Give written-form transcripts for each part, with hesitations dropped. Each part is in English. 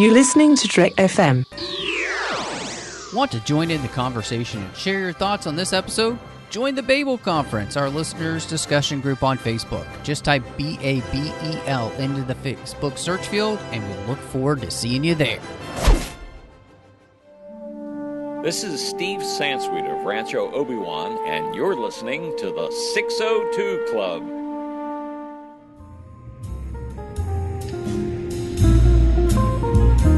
You're listening to Trek FM. Want to join in the conversation and share your thoughts on this episode? Join the Babel Conference, our listeners' discussion group on Facebook. Just type BABEL into the Facebook search field, and we'll look forward to seeing you there. This is Steve Sansweet of Rancho Obi-Wan, and you're listening to the 602 Club.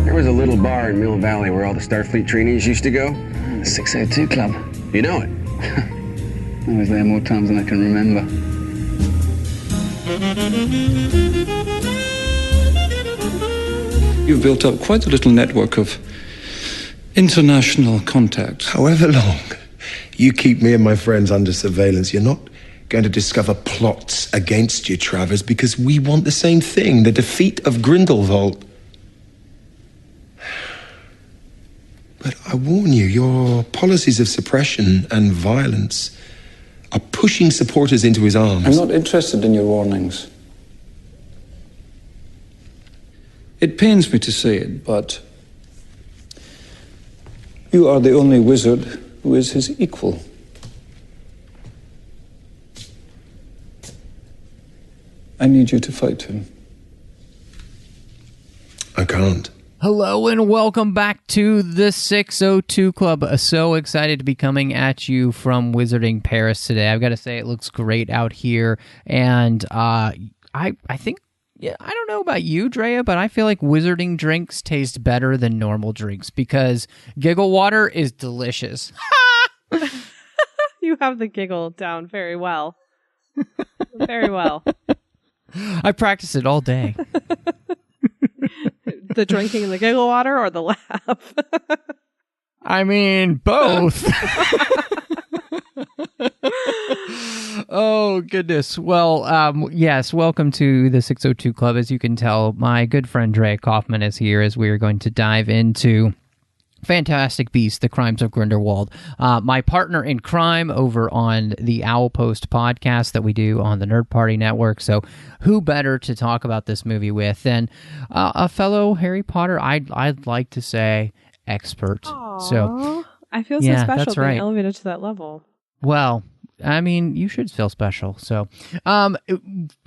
There was a little bar in Mill Valley where all the Starfleet trainees used to go. The 602 Club. You know it. I was there more times than I can remember. You've built up quite a little network of international contacts. However long you keep me and my friends under surveillance, you're not going to discover plots against you, Travers, because we want the same thing, the defeat of Grindelwald. But I warn you, your policies of suppression and violence are pushing supporters into his arms. I'm not interested in your warnings. It pains me to say it, but you are the only wizard who is his equal. I need you to fight him. I can't. Hello and welcome back to the 602 Club. So excited to be coming at you from Wizarding Paris today. I've got to say it looks great out here, and I think, yeah, I don't know about you, Drea, but I feel like wizarding drinks taste better than normal drinks because giggle water is delicious. You have the giggle down very well. Very well. I practice it all day. The drinking the giggle water or the laugh? I mean, both. Oh, goodness. Well, yes, welcome to the 602 Club. As you can tell, my good friend Andrea Coffman is here as we are going to dive into Fantastic Beasts, The Crimes of Grindelwald. My partner in crime over on the Owl Post podcast that we do on the Nerd Party Network. So who better to talk about this movie with than a fellow Harry Potter, I'd like to say, expert. Aww, so I feel so yeah, special that's being right. elevated to that level. Well, I mean, you should feel special. So,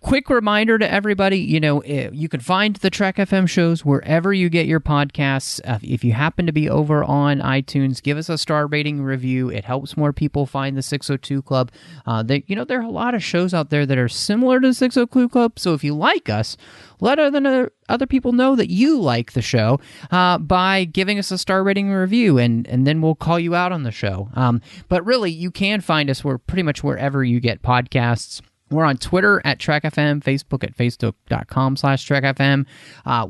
quick reminder to everybody, you can find the Trek FM shows wherever you get your podcasts. If you happen to be over on iTunes, give us a star rating review. It helps more people find the 602 Club. There are a lot of shows out there that are similar to the 602 Club. So if you like us, let other people know that you like the show by giving us a star rating review, and then we'll call you out on the show. But really, you can find us pretty much wherever you get podcasts. We're on Twitter at TrekFM, Facebook at facebook.com/TrekFM.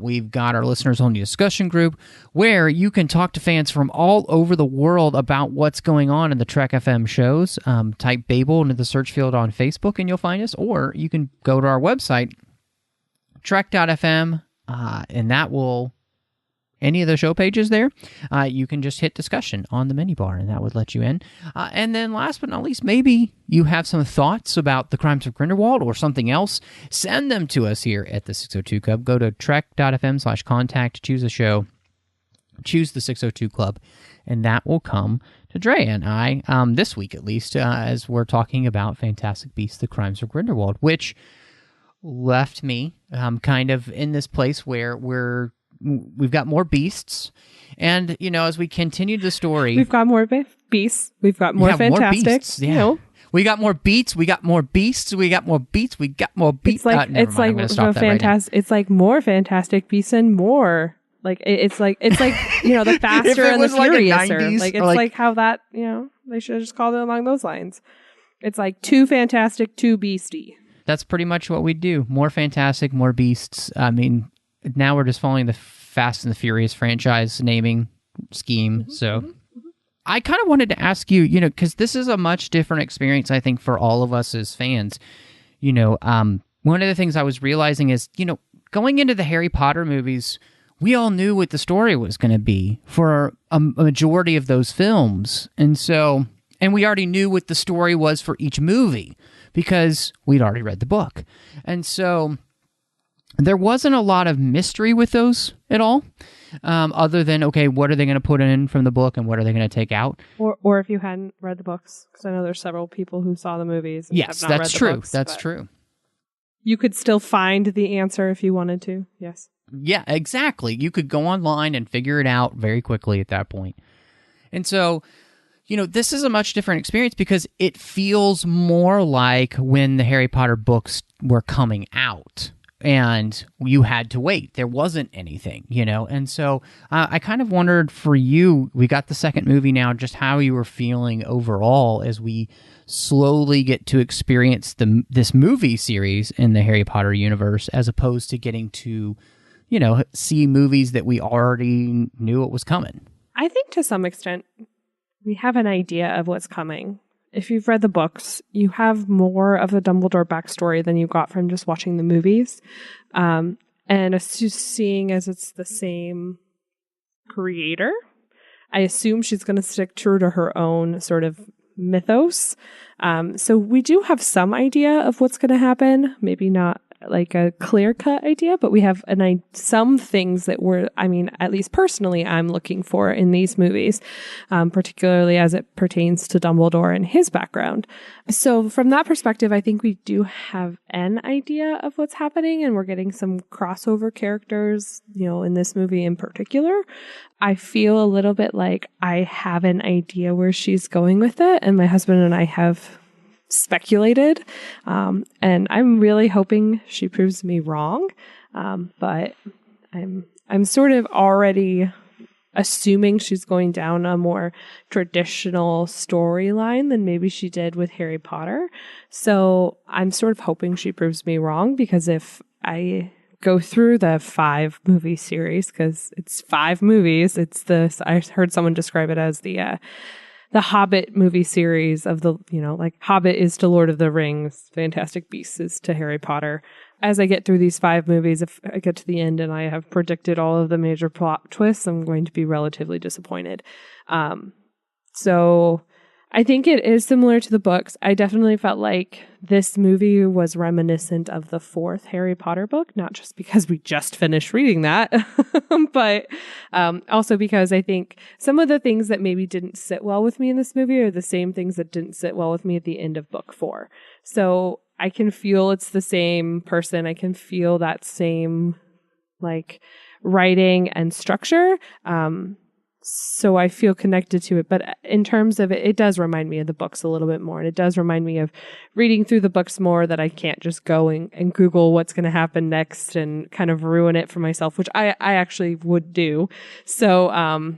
We've got our listeners only discussion group where you can talk to fans from all over the world about what's going on in the Trek FM shows. Type Babel into the search field on Facebook and you'll find us, or you can go to our website, Trek.fm, and that will, any of the show pages there, you can just hit discussion on the menu bar, and that would let you in. And then last but not least, maybe you have some thoughts about the Crimes of Grindelwald or something else. Send them to us here at the 602 Club. Go to trek.fm/contact, choose a show, choose the 602 Club, and that will come to Dre and I, this week at least, as we're talking about Fantastic Beasts, The Crimes of Grindelwald, which left me kind of in this place where we've got more beasts, and as we continue the story, we've got more beasts, we've got more fantastic more beasts, yeah. We got more beats, we got more beasts, we got more beats, we got more beats. It's like it's like more Fantastic Beasts and more. Like it's like the faster and the furiouser. Like it's like how that they should have just called it along those lines. It's like too fantastic, too beastie. That's pretty much what we do. More fantastic, more beasts. I mean, now we're just following the Fast and the Furious franchise naming scheme. Mm-hmm, so I kind of wanted to ask you, because this is a much different experience, I think, for all of us as fans. One of the things I was realizing is, going into the Harry Potter movies, we all knew what the story was going to be for a majority of those films. And we already knew what the story was for each movie, because we'd already read the book. And so there wasn't a lot of mystery with those at all, other than, okay, what are they going to put in from the book and what are they going to take out? Or if you hadn't read the books, because I know there's several people who saw the movies and yes, have not that's read true. the books. That's true. You could still find the answer if you wanted to, yes. Yeah, exactly. You could go online and figure it out very quickly at that point. And so, this is a much different experience because it feels more like when the Harry Potter books were coming out and you had to wait. There wasn't anything, And so I kind of wondered for you, we got the second movie now, just how you were feeling overall as we slowly get to experience this movie series in the Harry Potter universe, as opposed to getting to, see movies that we already knew it was coming. I think to some extent, we have an idea of what's coming. If you've read the books, you have more of the Dumbledore backstory than you got from just watching the movies. And seeing as it's the same creator, I assume she's going to stick true to her own sort of mythos. So we do have some idea of what's going to happen. Maybe not like a clear-cut idea, but we have some things that at least personally, I'm looking for in these movies, particularly as it pertains to Dumbledore and his background. So from that perspective, I think we do have an idea of what's happening, and we're getting some crossover characters, in this movie in particular. I feel a little bit like I have an idea where she's going with it, and my husband and I have speculated, and I'm really hoping she proves me wrong, but I'm sort of already assuming she's going down a more traditional storyline than maybe she did with Harry Potter. So I'm sort of hoping she proves me wrong, because if I go through the 5 movie series, because it's 5 movies, I heard someone describe it as the Hobbit movie series of Hobbit is to Lord of the Rings, Fantastic Beasts is to Harry Potter. As I get through these 5 movies, if I get to the end and I have predicted all of the major plot twists, I'm going to be relatively disappointed. So I think it is similar to the books. I definitely felt like this movie was reminiscent of the 4th Harry Potter book, not just because we just finished reading that, but also because I think some of the things that maybe didn't sit well with me in this movie are the same things that didn't sit well with me at the end of book 4. So I can feel it's the same person. I can feel that same writing and structure. So I feel connected to it. But in terms of it does remind me of the books a little bit more. And it does remind me of reading through the books more, that I can't just go and Google what's going to happen next and kind of ruin it for myself, which I actually would do. So,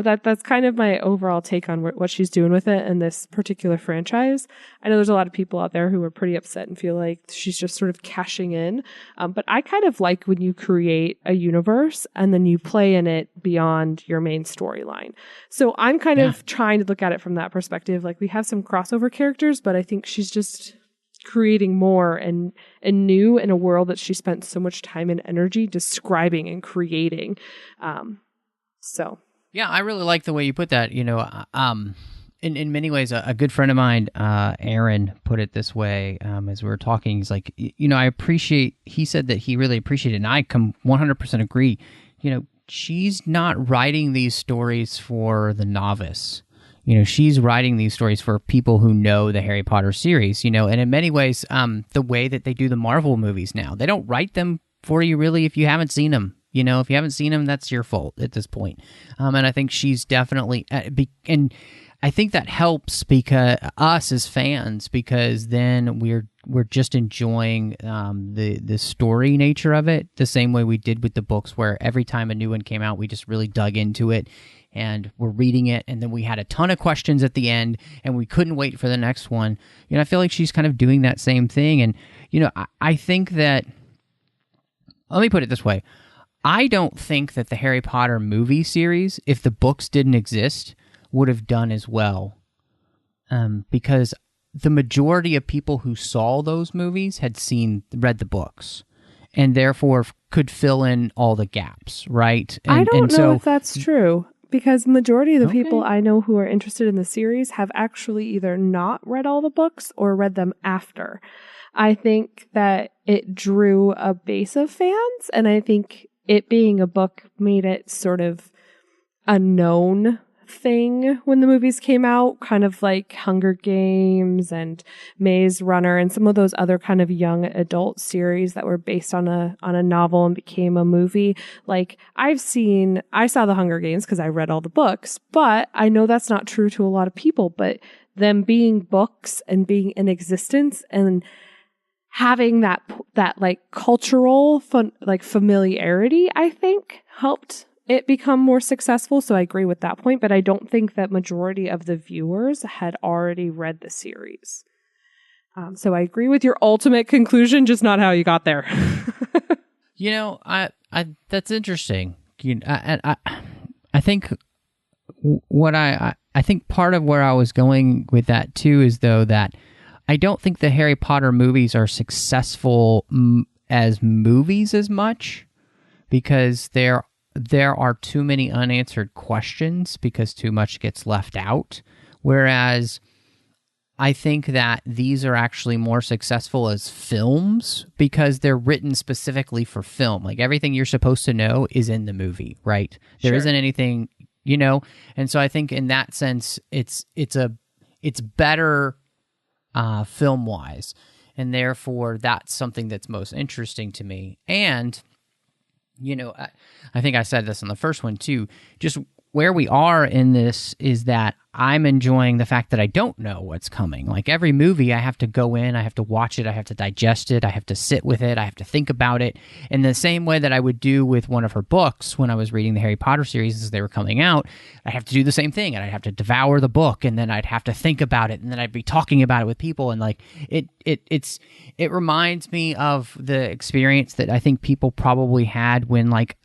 that's kind of my overall take on what she's doing with it and this particular franchise. I know there's a lot of people out there who are pretty upset and feel like she's just sort of cashing in. But I kind of like when you create a universe and then you play in it beyond your main storyline. So I'm kind of trying to look at it from that perspective. Like, we have some crossover characters, but I think she's just creating more and new in a world that she spent so much time and energy describing and creating. Yeah, I really like the way you put that. In many ways, a good friend of mine, Aaron, put it this way as we were talking. He's like, he said that he really appreciated it, and I 100% agree. She's not writing these stories for the novice. She's writing these stories for people who know the Harry Potter series, and in many ways, the way that they do the Marvel movies now, they don't write them for you really if you haven't seen them. If you haven't seen them, that's your fault at this point. And I think she's definitely, and I think that helps because us as fans, because then we're just enjoying the story nature of it the same way we did with the books, where every time a new one came out, we just really dug into it and we're reading it, and then we had a ton of questions at the end and we couldn't wait for the next one. I feel like she's kind of doing that same thing. And I think that, let me put it this way. I don't think that the Harry Potter movie series, if the books didn't exist, would have done as well. Because the majority of people who saw those movies had read the books, and therefore could fill in all the gaps, right? I don't know if that's true. because majority of the people I know who are interested in the series have actually either not read all the books or read them after. I think that it drew a base of fans, and I think it being a book made it sort of a known thing when the movies came out, kind of like Hunger Games and Maze Runner and some of those other kind of young adult series that were based on a novel and became a movie. Like I saw the Hunger Games because I read all the books, but I know that's not true to a lot of people. But them being books and being in existence and having that like cultural familiarity, I think helped it become more successful. So I agree with that point, but I don't think that majority of the viewers had already read the series. So I agree with your ultimate conclusion, just not how you got there. I that's interesting. I think I think part of where I was going with that too is though that I don't think the Harry Potter movies are successful as movies as much because there are too many unanswered questions because too much gets left out. Whereas I think that these are actually more successful as films because they're written specifically for film. Like everything you're supposed to know is in the movie, right? There isn't anything, and so I think in that sense, it's better film wise. And therefore that's something that's most interesting to me. And I think I said this on the first one too, just where we are in this is that I'm enjoying the fact that I don't know what's coming. Like every movie, I have to go in, I have to watch it, I have to digest it, I have to sit with it, I have to think about it in the same way that I would do with one of her books when I was reading the Harry Potter series as they were coming out. I have to do the same thing, and I'd have to devour the book, and then I'd have to think about it, and then I'd be talking about it with people, and like it reminds me of the experience that I think people probably had when like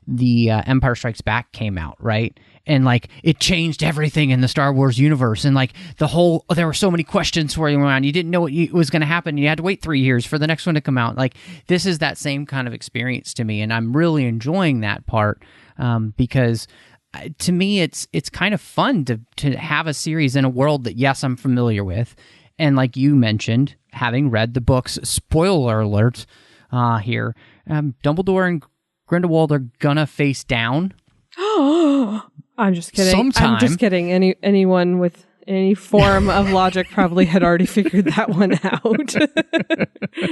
the Empire Strikes Back came out, right? And like it changed everything in the Star Wars universe, and like there were so many questions swirling around. You didn't know what was going to happen. You had to wait 3 years for the next one to come out. Like this is that same kind of experience to me, and I'm really enjoying that part because to me it's kind of fun to have a series in a world that yes I'm familiar with, and like you mentioned, having read the books. Spoiler alert here: Dumbledore and Grindelwald are gonna face down. I'm just kidding. Sometime. I'm just kidding. Anyone with any form of logic probably had already figured that one out.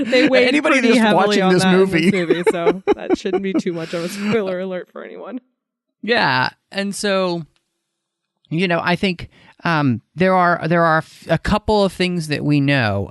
They weighed anybody pretty just heavily watching on this that movie. In this movie, so that shouldn't be too much of a spoiler alert for anyone. Yeah, and so I think there are a couple of things that we know.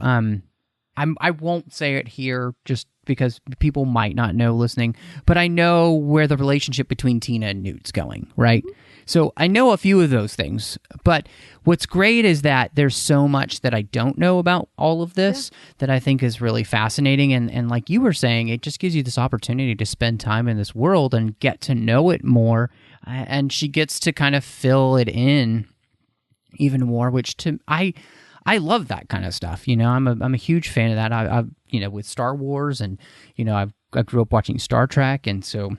I won't say it here just because people might not know listening, but I know where the relationship between Tina and Newt's going, right? So I know a few of those things, but what's great is that there's so much that I don't know about all of this that I think is really fascinating. And like you were saying, it just gives you this opportunity to spend time in this world and get to know it more. And she gets to kind of fill it in even more, which I love that kind of stuff. I'm a huge fan of that. I with Star Wars, and I grew up watching Star Trek, and so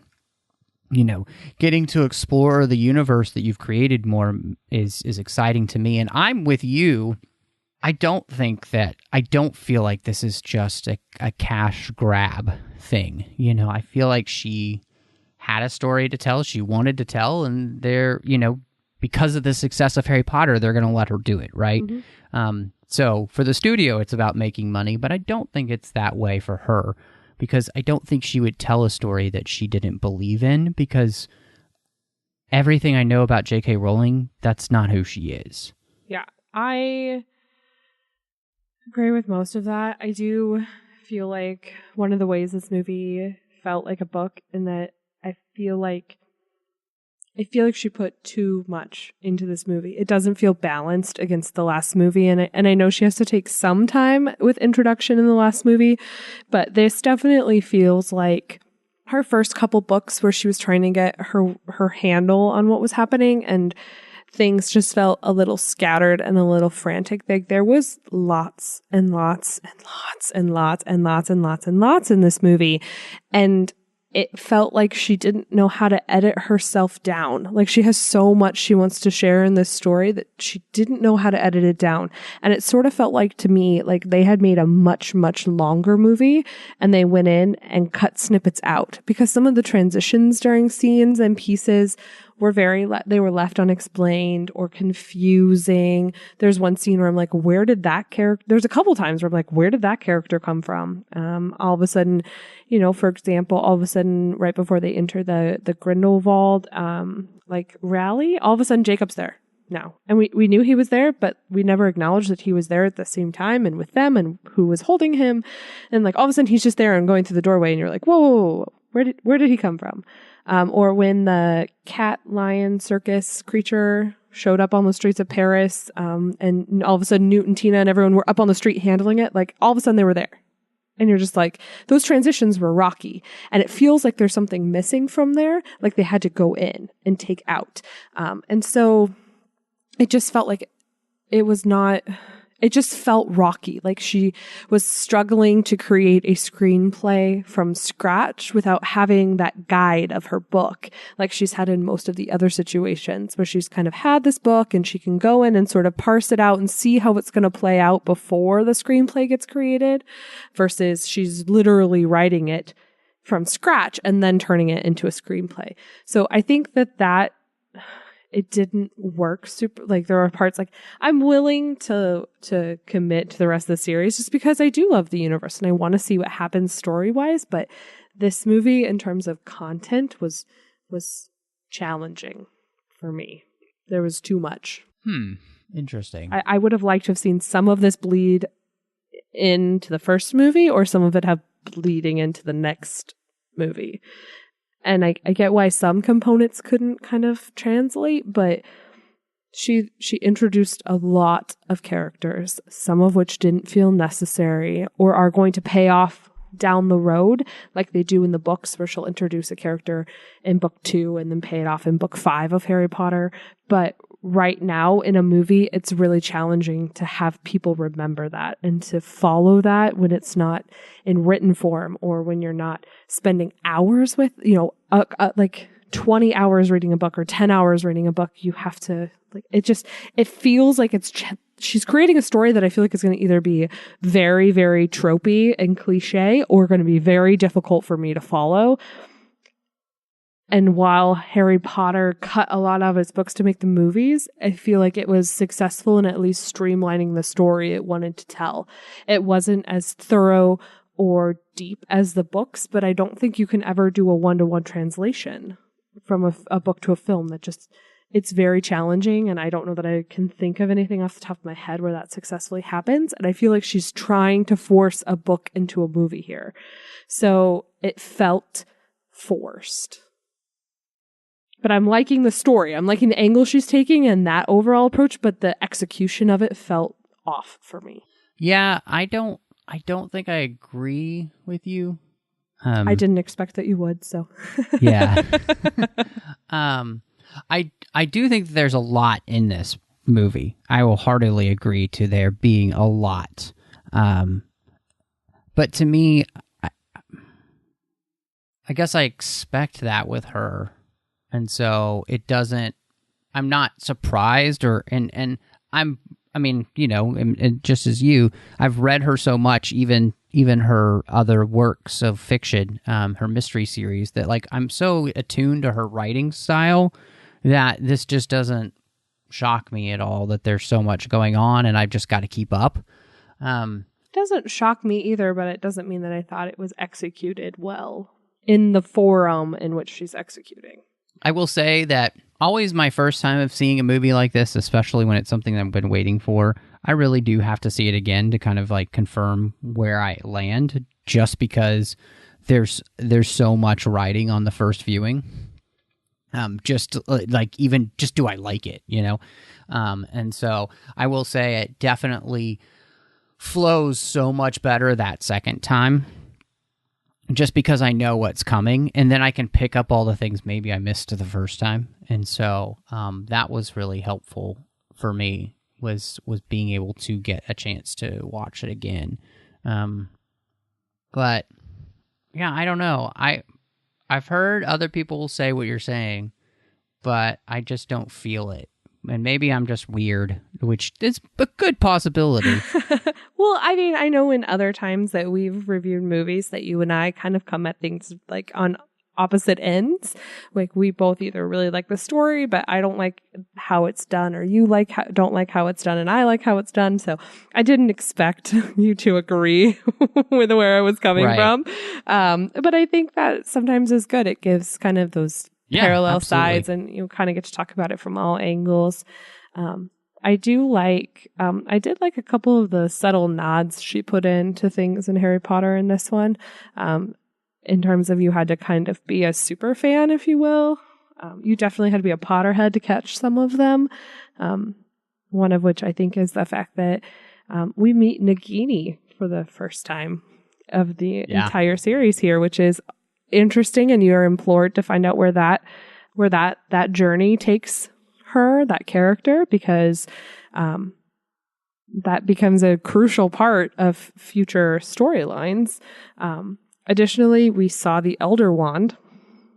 getting to explore the universe that you've created more is exciting to me. And I'm with you. I don't feel like this is just a cash grab thing. I feel like she had a story to tell, she wanted to tell, and they're because of the success of Harry Potter, they're going to let her do it, right? Mm-hmm. So for the studio, it's about making money, but I don't think it's that way for her, because I don't think she would tell a story that she didn't believe in, because everything I know about J.K. Rowling, that's not who she is. Yeah, I agree with most of that. I do feel like one of the ways this movie felt like a book, in that I feel like she put too much into this movie. It doesn't feel balanced against the last movie. And I know she has to take some time with introduction in the last movie, but this definitely feels like her first couple books where she was trying to get her handle on what was happening, and things just felt a little scattered and a little frantic. Like there was lots and lots and lots and lots and lots and lots and lots in this movie. And it felt like she didn't know how to edit herself down. Like she has so much she wants to share in this story that she didn't know how to edit it down. And it sort of felt like to me, like they had made a much, much longer movie and they went in and cut snippets out because some of the transitions during scenes and pieces were they were left unexplained or confusing. There's one scene where I'm like, where did that character, there's a couple times where I'm like, where did that character come from? All of a sudden, you know, for example, all of a sudden, right before they enter the Grindelwald, rally, all of a sudden Jacob's there now. And we knew he was there, but we never acknowledged that he was there at the same time and with them and who was holding him. And like, all of a sudden he's just there and going through the doorway and you're like, whoa, where did he come from? Or when the cat lion circus creature showed up on the streets of Paris, and all of a sudden Newt and Tina and everyone were up on the street handling it, like all of a sudden they were there. And you're just like, those transitions were rocky. And it feels like there's something missing from there, like they had to go in and take out. And so it just felt like it just felt rocky. Like she was struggling to create a screenplay from scratch without having that guide of her book, like she's had in most of the other situations where she's kind of had this book and she can go in and sort of parse it out and see how it's going to play out before the screenplay gets created, versus she's literally writing it from scratch and then turning it into a screenplay. So I think that it didn't work super, like there are parts like I'm willing to commit to the rest of the series just because I do love the universe and I want to see what happens story-wise, but this movie in terms of content was challenging for me. There was too much. Interesting. I would have liked to have seen some of this bleed into the first movie or some of it have bleeding into the next movie. And I get why some components couldn't kind of translate, but she introduced a lot of characters, some of which didn't feel necessary or are going to pay off down the road, like they do in the books, where she'll introduce a character in book 2 and then pay it off in book 5 of Harry Potter. But right now in a movie, it's really challenging to have people remember that and to follow that when it's not in written form or when you're not spending hours with, like 20 hours reading a book or 10 hours reading a book. You have to, like, it feels like she's creating a story that I feel like is going to either be very, very tropey and cliche or going to be very difficult for me to follow. And while Harry Potter cut a lot out of its books to make the movies, I feel like it was successful in at least streamlining the story it wanted to tell. It wasn't as thorough or deep as the books, but I don't think you can ever do a one-to-one translation from a book to a film. It's very challenging, and I don't know that I can think of anything off the top of my head where that successfully happens. And I feel like she's trying to force a book into a movie here. So it felt forced. But I'm liking the story. I'm liking the angle she's taking and that overall approach, but the execution of it felt off for me. Yeah, I don't think I agree with you. I didn't expect that you would, so. Yeah. I do think that there's a lot in this movie. I will heartily agree to there being a lot. But to me, I guess I expect that with her. And so it doesn't, I'm not surprised and just as you, I've read her so much, even her other works of fiction, her mystery series, that like I'm so attuned to her writing style that this just doesn't shock me at all that there's so much going on and I've just got to keep up. It doesn't shock me either, but it doesn't mean that I thought it was executed well in the forum in which she's executing. I will say that always my first time of seeing a movie like this, especially when it's something that I've been waiting for, I really do have to see it again to kind of like confirm where I land, just because there's so much writing on the first viewing. Just like, even just do I like it, and so I will say it definitely flows so much better that second time, just because I know what's coming, and then I can pick up all the things maybe I missed the first time. And so that was really helpful for me, was being able to get a chance to watch it again. But yeah, I don't know. I've heard other people say what you're saying, but I just don't feel it. And maybe I'm just weird, which is a good possibility. Well, I mean, I know in other times that we've reviewed movies that you and I kind of come at things like on opposite ends. Like we both either really like the story, but I don't like how it's done, or you don't like how it's done and I like how it's done. So I didn't expect you to agree with where I was coming from. But I think that sometimes is good. It gives kind of those parallel sides, and you kind of get to talk about it from all angles. I did like a couple of the subtle nods she put into things in Harry Potter in this one. In terms of you had to kind of be a super fan, if you will. You definitely had to be a Potterhead to catch some of them. One of which I think is the fact that we meet Nagini for the first time of the entire series here, which is interesting, and you're implored to find out where that journey takes her, that character, because that becomes a crucial part of future storylines. Additionally, we saw the Elder Wand,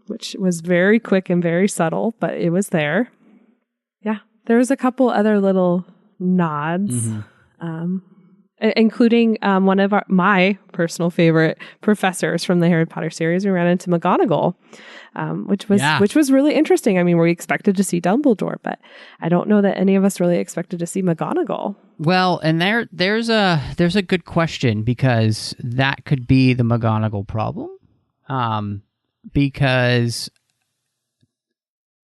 which was very quick and very subtle, but it was there. Yeah, there was a couple other little nods. Including one of my personal favorite professors from the Harry Potter series. We ran into McGonagall, which was really interesting. I mean, we expected to see Dumbledore, but I don't know that any of us really expected to see McGonagall. Well, and there's a good question, because that could be the McGonagall problem, because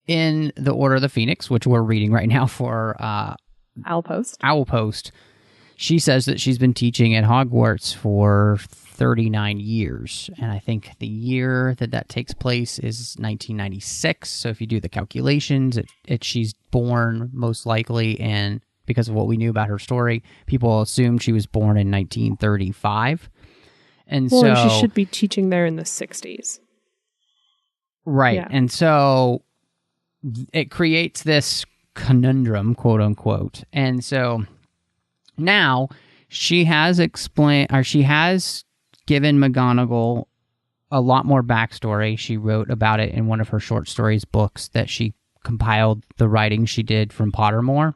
in the Order of the Phoenix, which we're reading right now for Owlpost. She says that she's been teaching at Hogwarts for 39 years, and I think the year that takes place is 1996. So if you do the calculations, she's born most likely, and because of what we knew about her story, people assumed she was born in 1935. And so she should be teaching there in the 60s. Right. Yeah. And so it creates this conundrum, quote unquote. And so now she has given McGonagall a lot more backstory. She wrote about it in one of her short stories books that she compiled the writing she did from Pottermore.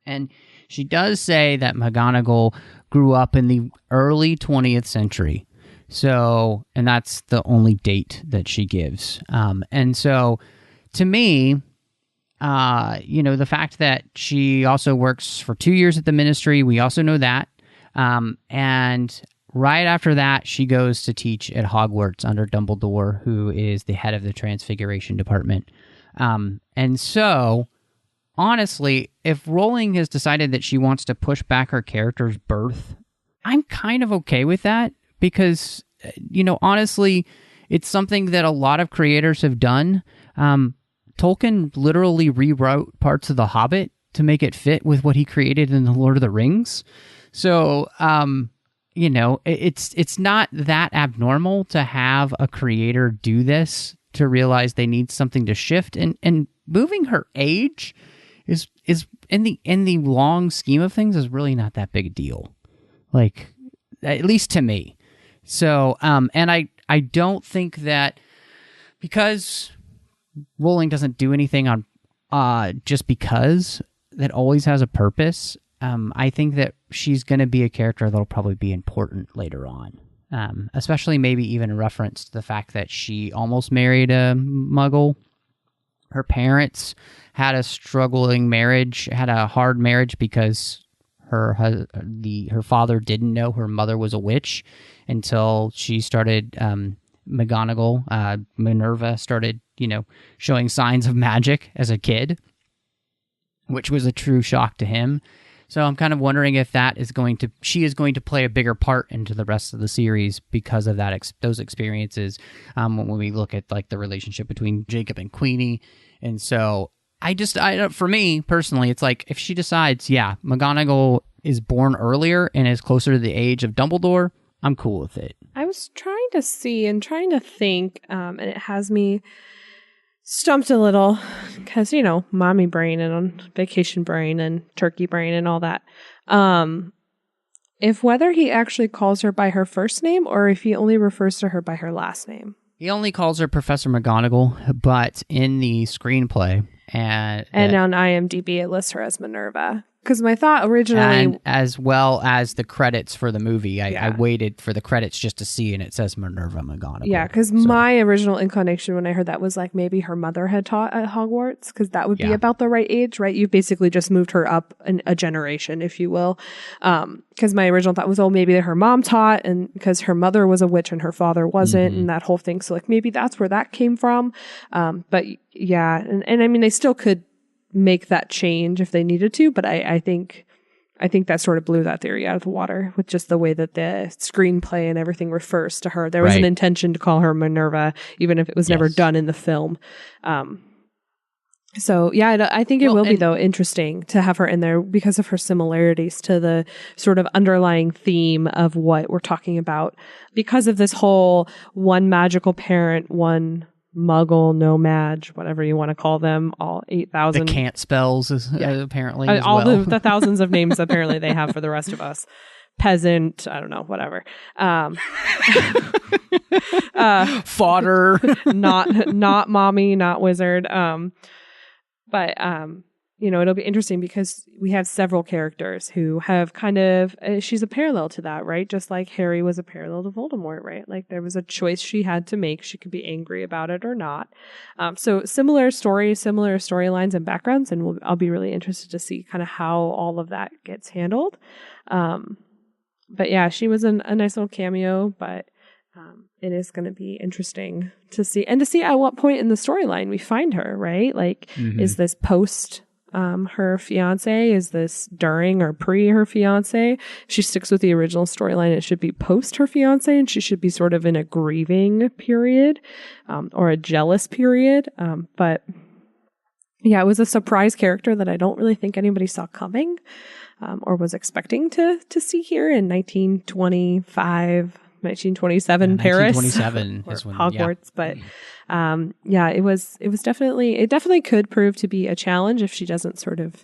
And she does say that McGonagall grew up in the early 20th century. So, and that's the only date that she gives. And so to me, the fact that she also works for 2 years at the Ministry, we also know that. And right after that, she goes to teach at Hogwarts under Dumbledore, who is the head of the Transfiguration Department. And so, honestly, if Rowling has decided that she wants to push back her character's birth, I'm kind of okay with that, because, honestly, it's something that a lot of creators have done. Tolkien literally rewrote parts of The Hobbit to make it fit with what he created in The Lord of the Rings. So, it's not that abnormal to have a creator do this, to realize they need something to shift. And moving her age is in the long scheme of things is really not that big a deal. Like, at least to me. So, and I don't think that, because Rowling doesn't do anything on just because, that always has a purpose. I think that she's going to be a character that'll probably be important later on, especially maybe even in reference to the fact that she almost married a Muggle. Her parents had a struggling marriage, had a hard marriage, because her father didn't know her mother was a witch until she started. McGonagall, Minerva, started, showing signs of magic as a kid, which was a true shock to him. So I'm kind of wondering if she is going to play a bigger part into the rest of the series because of that, those experiences. When we look at like the relationship between Jacob and Queenie, and so for me personally, it's like, if she decides, McGonagall is born earlier and is closer to the age of Dumbledore, I'm cool with it. I was trying to see and trying to think, and it has me stumped a little, because, mommy brain and vacation brain and turkey brain and all that. If whether he actually calls her by her first name or if he only refers to her by her last name. He only calls her Professor McGonagall, but in the screenplay and on IMDb it lists her as Minerva. Because my thought originally... And as well as the credits for the movie. I waited for the credits just to see, and it says Minerva McGonagall. Yeah, because my original inclination when I heard that was like maybe her mother had taught at Hogwarts, because that would be about the right age, right? You've basically just moved her up a generation, if you will. Because my original thought was, maybe her mom taught, and because her mother was a witch and her father wasn't, and that whole thing. So like maybe that's where that came from. But yeah, and I mean, they still could make that change if they needed to, but I think that sort of blew that theory out of the water with just the way that the screenplay and everything refers to her. There was an intention to call her Minerva, even if it was never done in the film. So yeah, I think it will be though interesting to have her in there because of her similarities to the sort of underlying theme of what we're talking about, because of this whole one magical parent, one Muggle, no Madge, whatever you want to call them, all 8,000. The can't spells is apparently all the thousands of names apparently they have for the rest of us. Peasant, I don't know, whatever. Fodder, not mommy, not wizard. But it'll be interesting because we have several characters who have kind of, she's a parallel to that, right? Just like Harry was a parallel to Voldemort, right? Like there was a choice she had to make. She could be angry about it or not. So similar stories, similar storylines and backgrounds. And I'll be really interested to see kind of how all of that gets handled. But yeah, she was a nice little cameo, but it is going to be interesting to see at what point in the storyline we find her, right? Like, is this post her fiance? Is this during or pre her fiance? If she sticks with the original storyline, it should be post her fiance, and she should be sort of in a grieving period, or a jealous period. But yeah, it was a surprise character that I don't really think anybody saw coming, or was expecting to see here in 1927 Paris. 1927 is when Hogwarts, but it definitely could prove to be a challenge if she doesn't sort of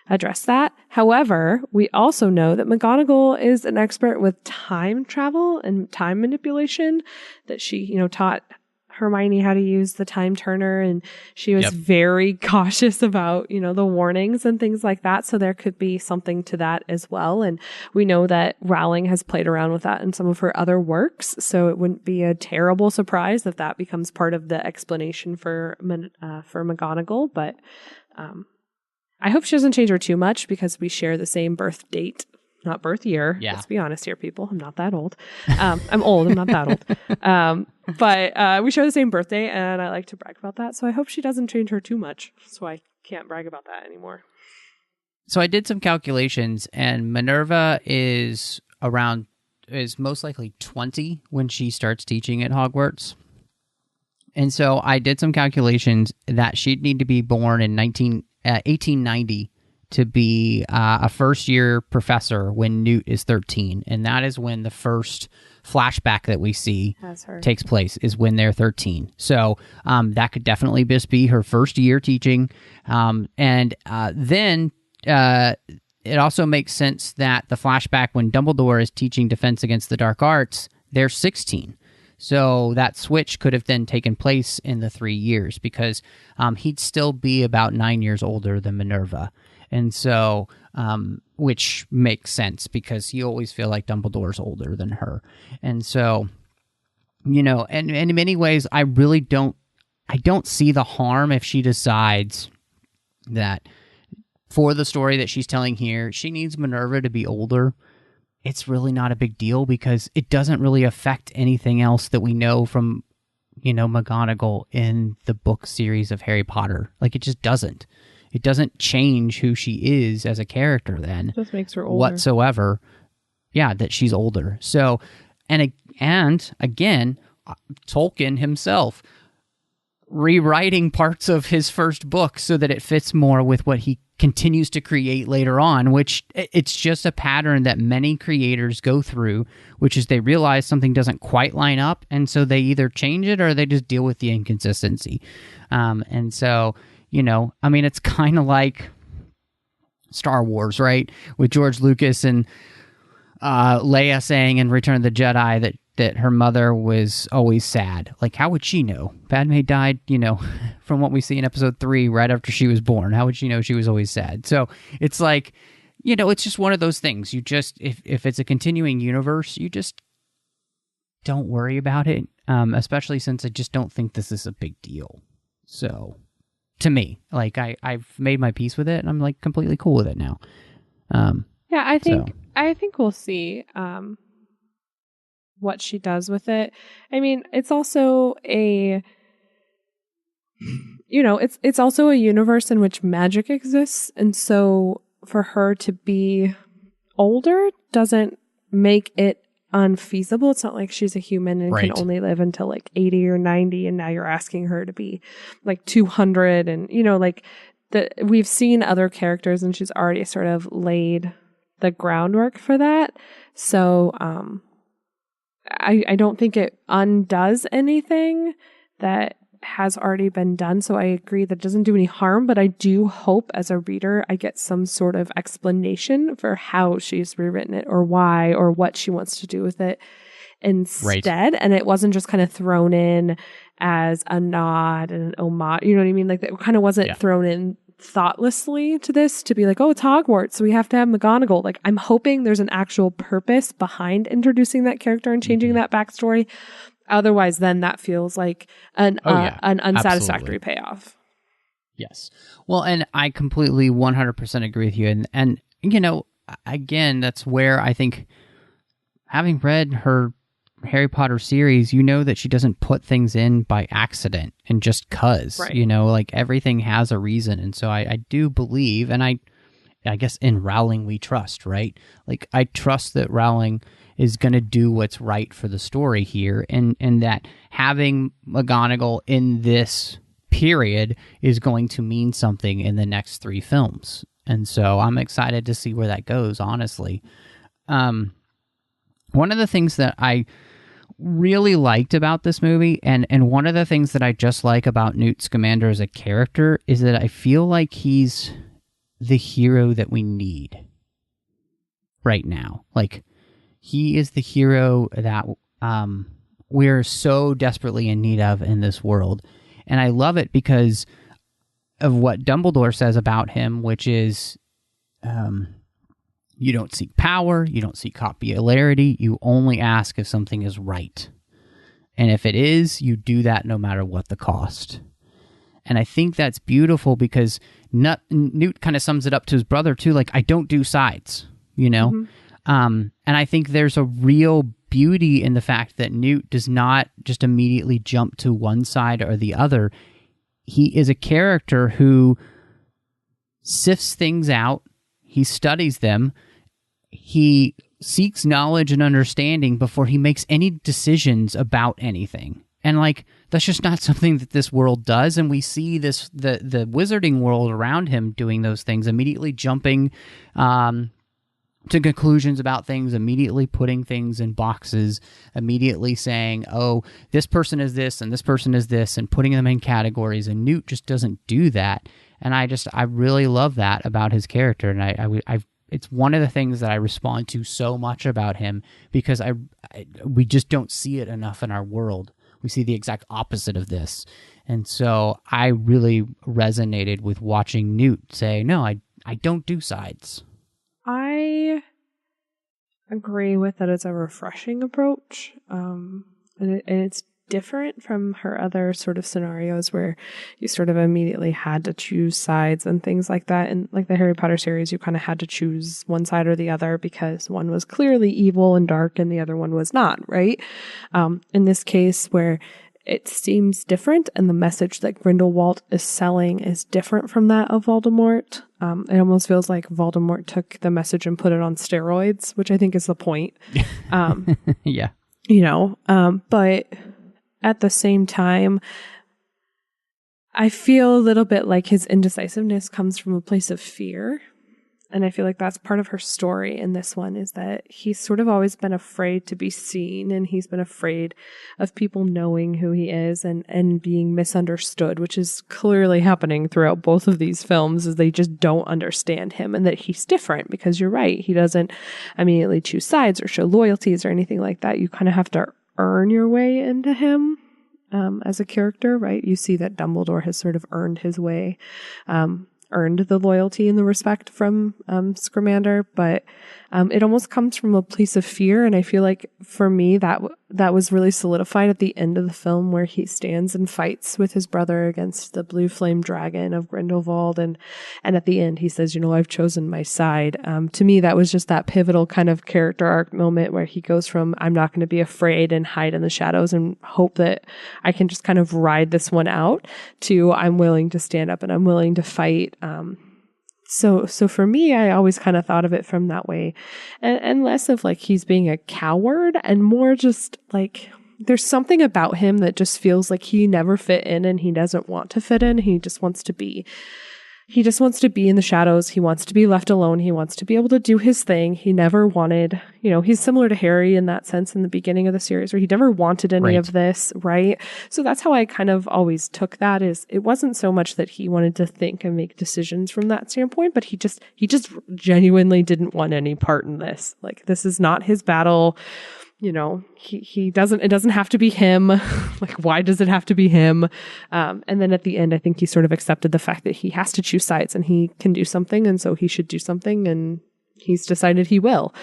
address that. However, we also know that McGonagall is an expert with time travel and time manipulation, that she, taught Hermione how to use the time turner, and she was very cautious about, the warnings and things like that. So there could be something to that as well. And we know that Rowling has played around with that in some of her other works. So it wouldn't be a terrible surprise if that becomes part of the explanation for McGonagall. But I hope she doesn't change her too much, because we share the same birth date. Not birth year. Yeah. Let's be honest here, people. I'm not that old. I'm old. I'm not that old. But we share the same birthday, and I like to brag about that. So I hope she doesn't change her too much, so I can't brag about that anymore. So I did some calculations, and Minerva is most likely 20 when she starts teaching at Hogwarts. And so I did some calculations that she'd need to be born in 1890 to be a first-year professor when Newt is 13. And that is when the first flashback that we see takes place, is when they're 13. So that could definitely just be her first year teaching. And then it also makes sense that the flashback when Dumbledore is teaching Defense Against the Dark Arts, they're 16. So that switch could have then taken place in the 3 years, because he'd still be about 9 years older than Minerva. And so, which makes sense, because you always feel like Dumbledore's older than her. And so, and in many ways, I don't see the harm if she decides that for the story that she's telling here, she needs Minerva to be older. It's really not a big deal, because it doesn't really affect anything else that we know from, McGonagall in the book series of Harry Potter. Like, it just doesn't. It doesn't change who she is as a character then. It just makes her older. Whatsoever. Yeah, that she's older. So, and again, Tolkien himself rewriting parts of his first book so that it fits more with what he continues to create later on, which it's just a pattern that many creators go through, which is they realize something doesn't quite line up, and so they either change it or they just deal with the inconsistency. And so, it's kind of like Star Wars, right? With George Lucas and Leia saying in Return of the Jedi that that her mother was always sad. Like, how would she know? Padme died, from what we see in episode 3, right after she was born. How would she know she was always sad? So it's like, it's just one of those things. You just, if it's a continuing universe, you just don't worry about it, especially since I just don't think this is a big deal. So, to me, like, I've made my peace with it, and I'm, like, completely cool with it now. Yeah, I think we'll see what she does with it. I mean, it's also it's also a universe in which magic exists, and so for her to be older doesn't make it unfeasible. It's not like she's a human and can only live until like 80 or 90, and now you're asking her to be like 200, and we've seen other characters and she's already sort of laid the groundwork for that. So I don't think it undoes anything that has already been done. So I agree that it doesn't do any harm, but I do hope as a reader I get some sort of explanation for how she's rewritten it or why or what she wants to do with it instead. And it wasn't just kind of thrown in as a nod and an homage. You know what I mean? Like, it kind of wasn't thrown in thoughtlessly to this to be like, oh, it's Hogwarts, so we have to have McGonagall. Like, I'm hoping there's an actual purpose behind introducing that character and changing that backstory. Otherwise, then that feels like an unsatisfactory payoff. Yes. Well, and I completely 100% agree with you. And again, that's where I think, having read her Harry Potter series, that she doesn't put things in by accident and just 'cause, like, everything has a reason. And so I do believe, and I guess in Rowling we trust, right? Like, I trust that Rowling is going to do what's right for the story here, and that having McGonagall in this period is going to mean something in the next 3 films. And so I'm excited to see where that goes, honestly. One of the things that I really liked about this movie, and one of the things that I just like about Newt Scamander as a character, is that I feel like he's the hero that we need right now. Like, he is the hero that we're so desperately in need of in this world. And I love it because of what Dumbledore says about him, which is, you don't seek power, you don't seek popularity, you only ask if something is right. And if it is, you do that no matter what the cost. And I think that's beautiful because Newt kind of sums it up to his brother too, like, I don't do sides, Mm-hmm. And I think there's a real beauty in the fact that Newt does not just immediately jump to one side or the other. He is a character who sifts things out, he studies them, he seeks knowledge and understanding before he makes any decisions about anything. And, like, that's just not something that this world does. And we see this, the wizarding world around him doing those things, immediately jumping to conclusions about things, immediately putting things in boxes, immediately saying, oh, this person is this and this person is this, and putting them in categories. And Newt just doesn't do that. And I really love that about his character. And it's one of the things that I respond to so much about him, because we just don't see it enough in our world. We see the exact opposite of this. And so I really resonated with watching Newt say, no, I don't do sides. I agree with that. It's a refreshing approach. And it's different from her other sort of scenarios where you sort of immediately had to choose sides and things like that. And like the Harry Potter series, you kind of had to choose one side or the other because one was clearly evil and dark and the other one was not, right? In this case, where it seems different and the message that Grindelwald is selling is different from that of Voldemort. It almost feels like Voldemort took the message and put it on steroids, which I think is the point. Yeah. But at the same time, I feel a little bit like his indecisiveness comes from a place of fear. And I feel like that's part of her story in this one, is that he's sort of always been afraid to be seen, and he's been afraid of people knowing who he is and being misunderstood, which is clearly happening throughout both of these films, is they just don't understand him, and that he's different, because you're right, he doesn't immediately choose sides or show loyalties or anything like that. You kind of have to earn your way into him as a character, right? You see that Dumbledore has sort of earned his way, earned the loyalty and the respect from Scamander, but it almost comes from a place of fear. And I feel like for me that was really solidified at the end of the film, where he stands and fights with his brother against the blue flame dragon of Grindelwald, and at the end he says, I've chosen my side. To me, that was just that pivotal kind of character arc moment where he goes from I'm not going to be afraid and hide in the shadows and hope that I can just kind of ride this one out, to I'm willing to stand up and I'm willing to fight. So for me, I always kind of thought of it from that way, and less of like he's being a coward and more just like there's something about him that just feels like he never fit in and he doesn't want to fit in. He just wants to be in the shadows. He wants to be left alone. He wants to be able to do his thing. He never wanted, he's similar to Harry in that sense in the beginning of the series, where he never wanted any of this, right? So that's how I kind of always took that, is it wasn't so much that he wanted to think and make decisions from that standpoint, but he just genuinely didn't want any part in this. Like, this is not his battle. It doesn't have to be him. Like, why does it have to be him? And then at the end, I think he sort of accepted the fact that he has to choose sides and he can do something. And so he should do something, and he's decided he will.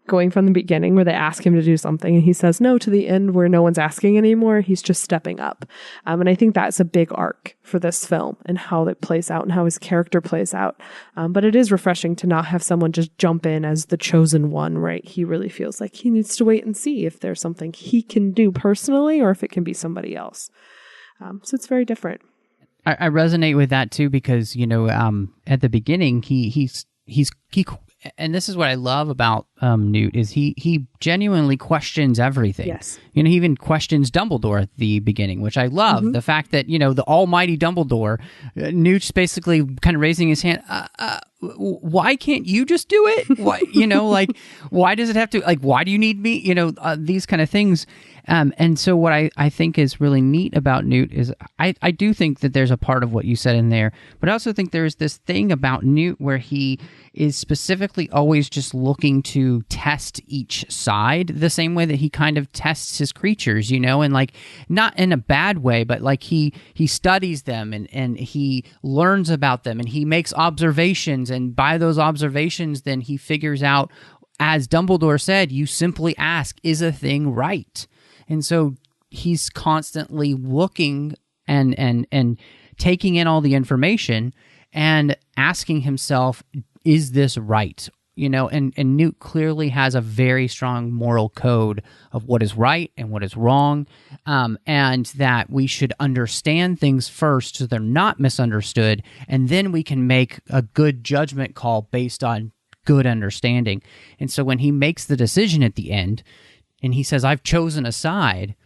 Going from the beginning where they ask him to do something and he says no, to the end where no one's asking anymore, he's just stepping up. And I think that's a big arc for this film and how it plays out and how his character plays out. But it is refreshing to not have someone just jump in as the chosen one, right? He really feels like he needs to wait and see if there's something he can do personally or if it can be somebody else. So it's very different. I resonate with that too, because, at the beginning, he and this is what I love about Newt, is he genuinely questions everything. Yes. He even questions Dumbledore at the beginning, which I love. Mm-hmm. The fact that, the almighty Dumbledore, Newt's basically kind of raising his hand, why can't you just do it? Why, why does it have to, why do you need me? These kind of things. And so what I think is really neat about Newt is I do think that there's a part of what you said in there, but I also think there's this thing about Newt where he is specifically always just looking to test each side the same way that he kind of tests his creatures, and not in a bad way, but he studies them and he learns about them and he makes observations, and by those observations then he figures out, as Dumbledore said, you simply ask, is a thing right? And so he's constantly looking and taking in all the information and asking himself, is this right? And Newt clearly has a very strong moral code of what is right and what is wrong, and that we should understand things first so they're not misunderstood, and then we can make a good judgment call based on good understanding. And so when he makes the decision at the end, and he says, I've chosen a side,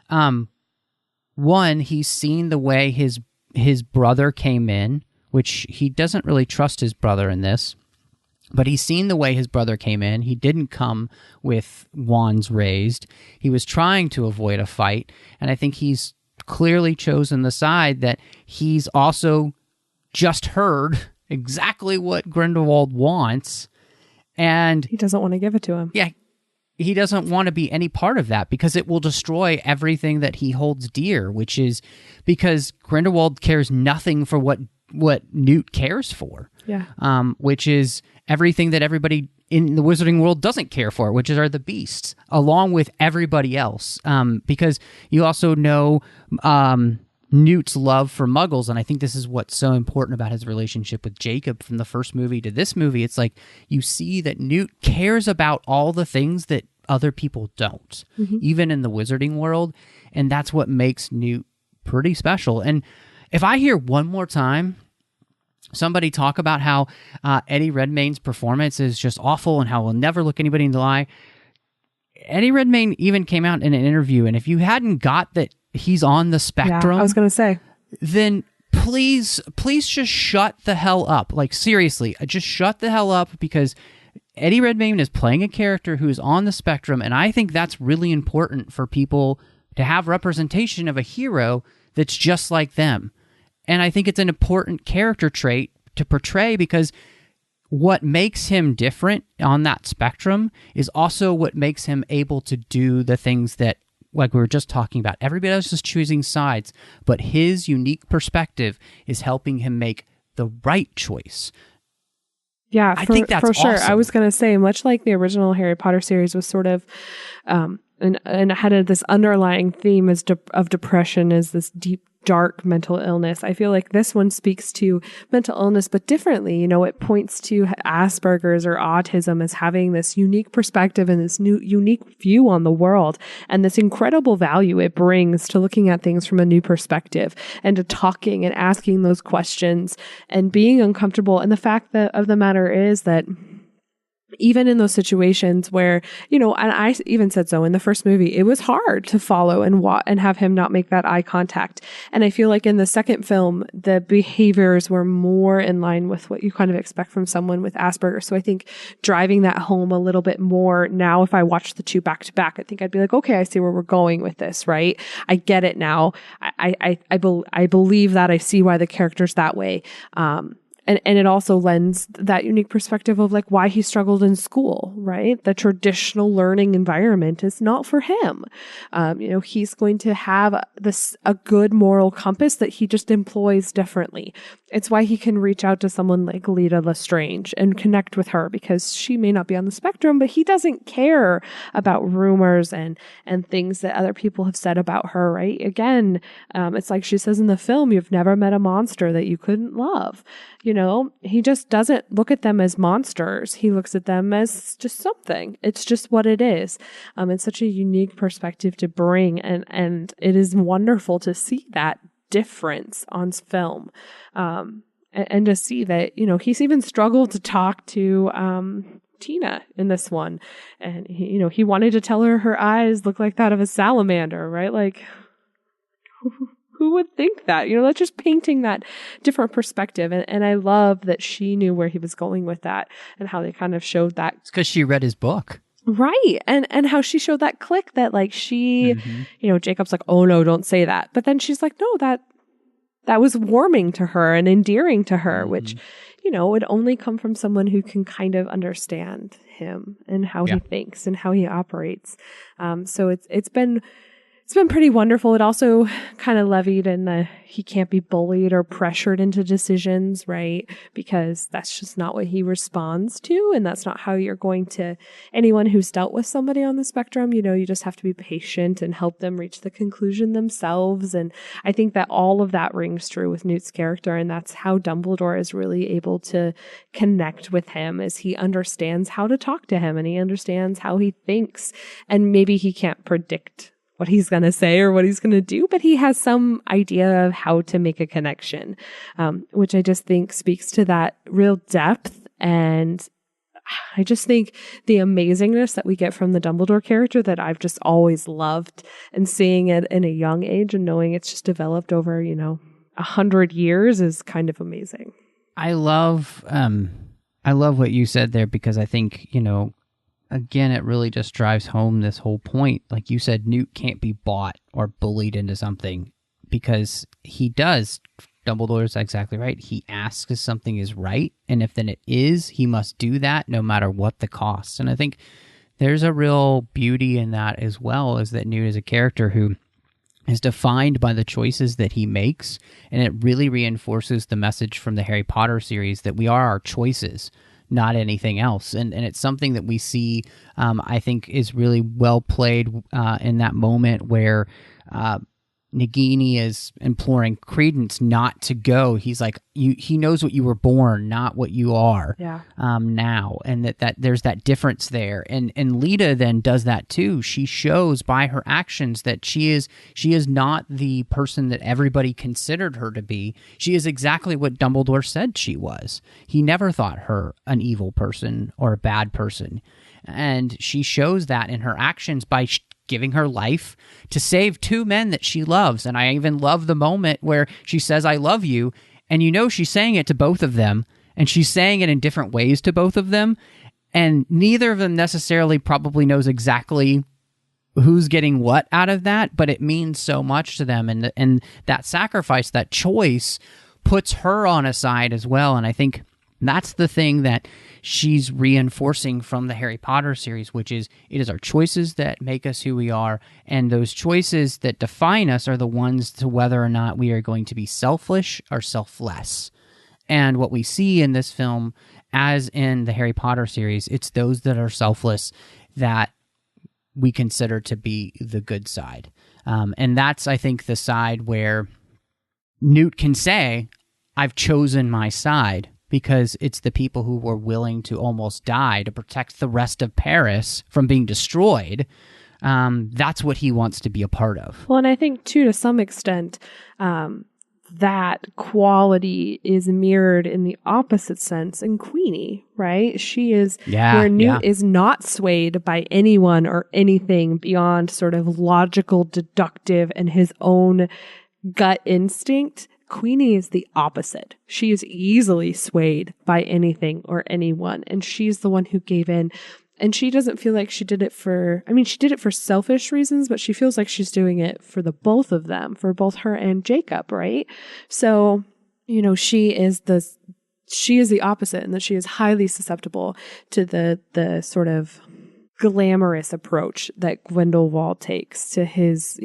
one, he's seen the way his brother came in, which he doesn't really trust his brother in this, but he's seen the way his brother came in. He didn't come with wands raised. He was trying to avoid a fight, and I think he's clearly chosen the side that he's also just heard exactly what Grindelwald wants, and he doesn't want to give it to him. Yeah, he doesn't want to be any part of that because it will destroy everything that he holds dear, which is because Grindelwald cares nothing for what Newt cares for. Yeah. Which is everything that everybody in the wizarding world doesn't care for, which are the beasts, along with everybody else. Because you also know Newt's love for muggles, and I think this is what's so important about his relationship with Jacob from the first movie to this movie. It's like you see that Newt cares about all the things that other people don't, even in the wizarding world, and that's what makes Newt pretty special. And if I hear one more time somebody talk about how Eddie Redmayne's performance is just awful and how he'll never look anybody in the eye, Eddie Redmayne even came out in an interview, and if you hadn't got that he's on the spectrum, yeah, I was going to say, then please just shut the hell up. Like, seriously, just shut the hell up, because Eddie Redmayne is playing a character who is on the spectrum, and I think that's really important for people to have representation of a hero that's just like them. And I think it's an important character trait to portray, because what makes him different on that spectrum is also what makes him able to do the things that, like we were just talking about, everybody else is choosing sides, but his unique perspective is helping him make the right choice. Yeah, I think that's for sure. awesome. I was going to say, much like the original Harry Potter series was sort of, and had this underlying theme of depression as this deep, dark mental illness. I feel like this one speaks to mental illness, but differently. You know, it points to Asperger's or autism as having this unique perspective and this new unique view on the world, and this incredible value it brings to looking at things from a new perspective and to talking and asking those questions and being uncomfortable. And the fact of the matter is that even in those situations where, you know, and I even said so in the first movie, it was hard to follow and have him not make that eye contact. And I feel like in the second film, the behaviors were more in line with what you kind of expect from someone with Asperger's. So I think driving that home a little bit more now, if I watch the two back to back, I think I'd be like, okay, I see where we're going with this, right? I get it now. I believe that. I see why the character's that way. And it also lends that unique perspective of like why he struggled in school, right? The traditional learning environment is not for him. You know, he's going to have a good moral compass that he just employs differently. It's why he can reach out to someone like Lita Lestrange and connect with her, because she may not be on the spectrum, but he doesn't care about rumors and things that other people have said about her, right? Again, it's like she says in the film, you've never met a monster that you couldn't love. You know, he just doesn't look at them as monsters. He looks at them as just something. It's just what it is. It's such a unique perspective to bring. And it is wonderful to see that difference on film. And to see that, you know, he's even struggled to talk to Tina in this one. And, he wanted to tell her eyes look like that of a salamander, right? Like, who would think that? You know, that's just painting that different perspective. And I love that she knew where he was going with that and how they kind of showed that. It's because she read his book. Right. And how she showed that click that like she, Jacob's like, oh no, don't say that. But then she's like, no, that was warming to her and endearing to her, which, would only come from someone who can kind of understand him and how he thinks and how he operates. So it's been pretty wonderful. It also kind of levied in he can't be bullied or pressured into decisions, right? Because that's just not what he responds to. And that's not how you're going to, anyone who's dealt with somebody on the spectrum, you just have to be patient and help them reach the conclusion themselves. And I think that all of that rings true with Newt's character. And that's how Dumbledore is really able to connect with him, as he understands how to talk to him and he understands how he thinks. And maybe he can't predict what he's going to say or what he's going to do, but he has some idea of how to make a connection, which I just think speaks to that real depth. And I just think the amazingness that we get from the Dumbledore character that I've just always loved, and seeing it in a young age and knowing it's just developed over, 100 years is kind of amazing. I love what you said there, because I think, again, it really just drives home this whole point. Like you said, Newt can't be bought or bullied into something, because he does. Dumbledore is exactly right. He asks if something is right, and if then it is, he must do that no matter what the cost. And I think there's a real beauty in that as well, is that Newt is a character who is defined by the choices that he makes, and it really reinforces the message from the Harry Potter series that we are our choices, not anything else. And it's something that we see, I think, is really well played in that moment where Nagini is imploring Credence not to go. He's like, he knows what you were born, not what you are now. And that there's that difference there. And Lita then does that too. She shows by her actions that she is not the person that everybody considered her to be. She is exactly what Dumbledore said she was. He never thought her an evil person or a bad person. And she shows that in her actions by giving her life to save two men that she loves. And I even love the moment where she says, I love you. And she's saying it to both of them. And she's saying it in different ways to both of them. And neither of them necessarily probably knows exactly who's getting what out of that, but it means so much to them. And that sacrifice, that choice, puts her on a side as well. And I think That's the thing that she's reinforcing from the Harry Potter series, which is it is our choices that make us who we are, and those choices that define us are the ones to whether or not we are going to be selfish or selfless. And what we see in this film, as in the Harry Potter series, it's those that are selfless that we consider to be the good side. And that's, I think, the side where Newt can say, I've chosen my side, because it's the people who were willing to almost die to protect the rest of Paris from being destroyed. That's what he wants to be a part of. Well, and I think, too, to some extent, that quality is mirrored in the opposite sense in Queenie, right? She is where Newt is not swayed by anyone or anything beyond sort of logical, deductive, and his own gut instinct. Queenie is the opposite. She is easily swayed by anything or anyone, and she's the one who gave in. And she doesn't feel like she did it for, she did it for selfish reasons, but she feels like she's doing it for the both of them, for both her and Jacob, right? So, she is the opposite, in that she is highly susceptible to the sort of glamorous approach that Grindelwald takes to his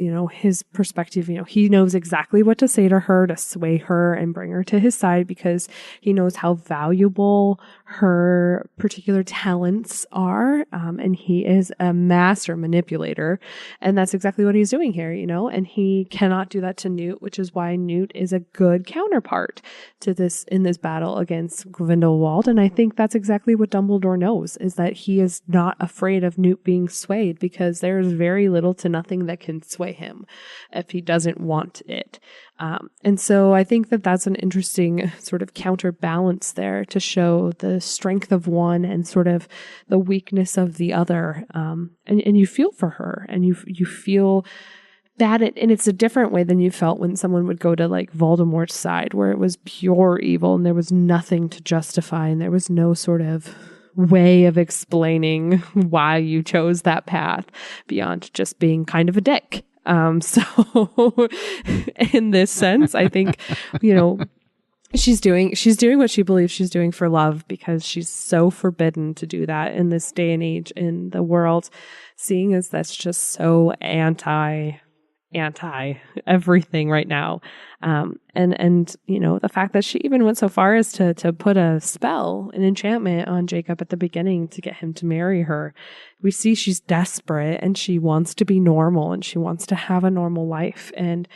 perspective. He knows exactly what to say to her to sway her and bring her to his side, because he knows how valuable her particular talents are. And he is a master manipulator. And that's exactly what he's doing here, and he cannot do that to Newt, which is why Newt is a good counterpart to this in this battle against Grindelwald. And I think that's exactly what Dumbledore knows, is that he is not afraid of Newt being swayed, because there's very little to nothing that can sway him if he doesn't want it. And so I think that that's an interesting sort of counterbalance there, to show the strength of one and sort of the weakness of the other. And you feel for her, and you feel bad, and it's a different way than you felt when someone would go to like Voldemort's side, where it was pure evil and there was nothing to justify, and there was no sort of way of explaining why you chose that path beyond just being kind of a dick. So in this sense, I think, she's doing what she believes she's doing for love, because she's so forbidden to do that in this day and age in the world, seeing as that's just so anti everything right now. And the fact that she even went so far as to put a spell, an enchantment on Jacob at the beginning to get him to marry her. We see she's desperate, and she wants to be normal, and she wants to have a normal life. And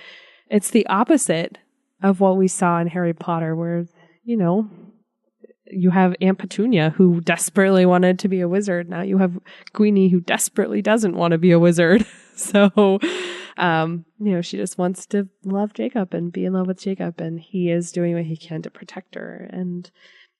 it's the opposite of what we saw in Harry Potter, where, you have Aunt Petunia, who desperately wanted to be a wizard. Now you have Queenie, who desperately doesn't want to be a wizard. So, she just wants to love Jacob and be in love with Jacob, and he is doing what he can to protect her. And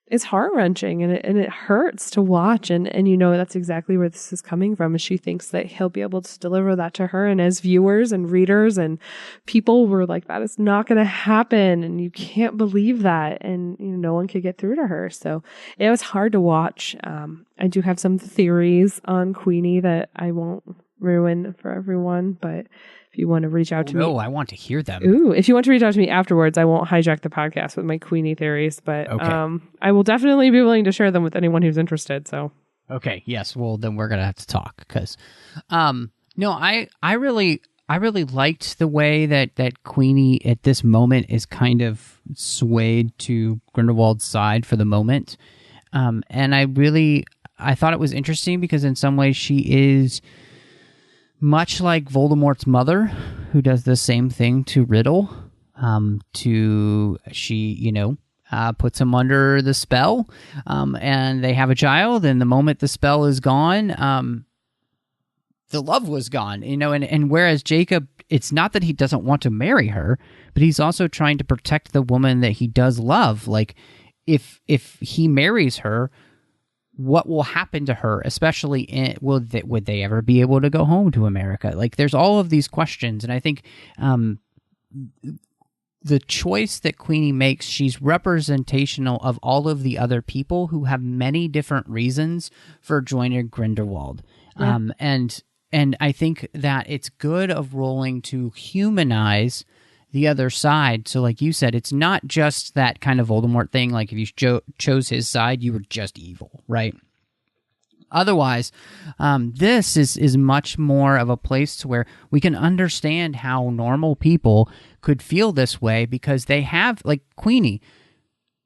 it's heart-wrenching, and it hurts to watch. And that's exactly where this is coming from, is she thinks that he'll be able to deliver that to her. And as viewers and readers and people were like, that is not going to happen, and you can't believe that. And no one could get through to her. So it was hard to watch. I do have some theories on Queenie that I won't ruin for everyone, but if you want to reach out to me. No, I want to hear them. Ooh, if you want to reach out to me afterwards, I won't hijack the podcast with my Queenie theories, but okay. I will definitely be willing to share them with anyone who's interested. So, okay, yes, well then we're gonna have to talk, because, no, I really liked the way that Queenie at this moment is kind of swayed to Grindelwald's side for the moment, and I thought it was interesting, because in some ways she is much like Voldemort's mother, who does the same thing to Riddle. She puts him under the spell, and they have a child. And the moment the spell is gone, the love was gone. And whereas Jacob, it's not that he doesn't want to marry her, but he's also trying to protect the woman that he does love. Like, if he marries her, what will happen to her, especially would they ever be able to go home to America? Like, there's all of these questions. And I think the choice that Queenie makes, she's representational of all of the other people who have many different reasons for joining Grindelwald. Yeah. And I think that it's good of Rowling to humanize the other side. So like you said, it's not just that kind of Voldemort thing. Like if you chose his side, you were just evil, right? Otherwise, this is much more of a place to where we can understand how normal people could feel this way because they have, like Queenie,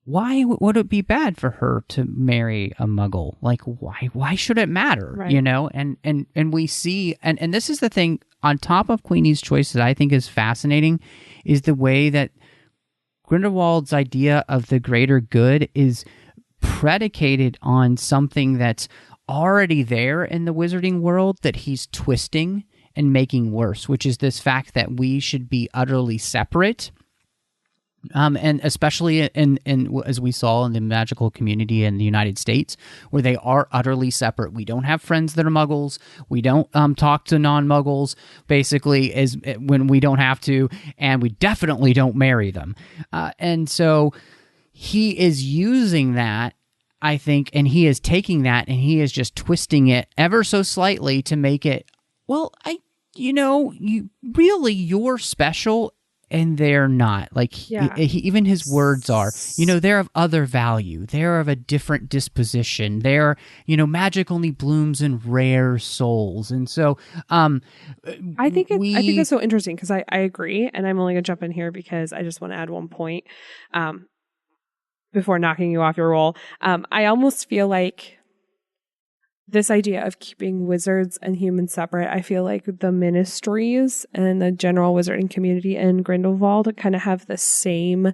why would it be bad for her to marry a Muggle? Like, why should it matter? Right. You know, and we see, and this is the thing on top of Queenie's choice that I think is fascinating, is the way that Grindelwald's idea of the greater good is predicated on something that's already there in the wizarding world that he's twisting and making worse, which is this fact that we should be utterly separate. And especially in as we saw in the magical community in the United States, where they are utterly separate. We don't have friends that are Muggles. We don't talk to non-Muggles, basically, as when we don't have to, and we definitely don't marry them. And so he is using that, I think, and he is taking that and he is just twisting it ever so slightly to make it, well, you're special. And they're not. Like, even his words are, they're of other value. They're of a different disposition. They're, magic only blooms in rare souls. And so, I think it's so interesting because I agree. And I'm only going to jump in here because I just want to add one point before knocking you off your roll. I almost feel like this idea of keeping wizards and humans separate, I feel like the ministries and the general wizarding community in Grindelwald kind of have the same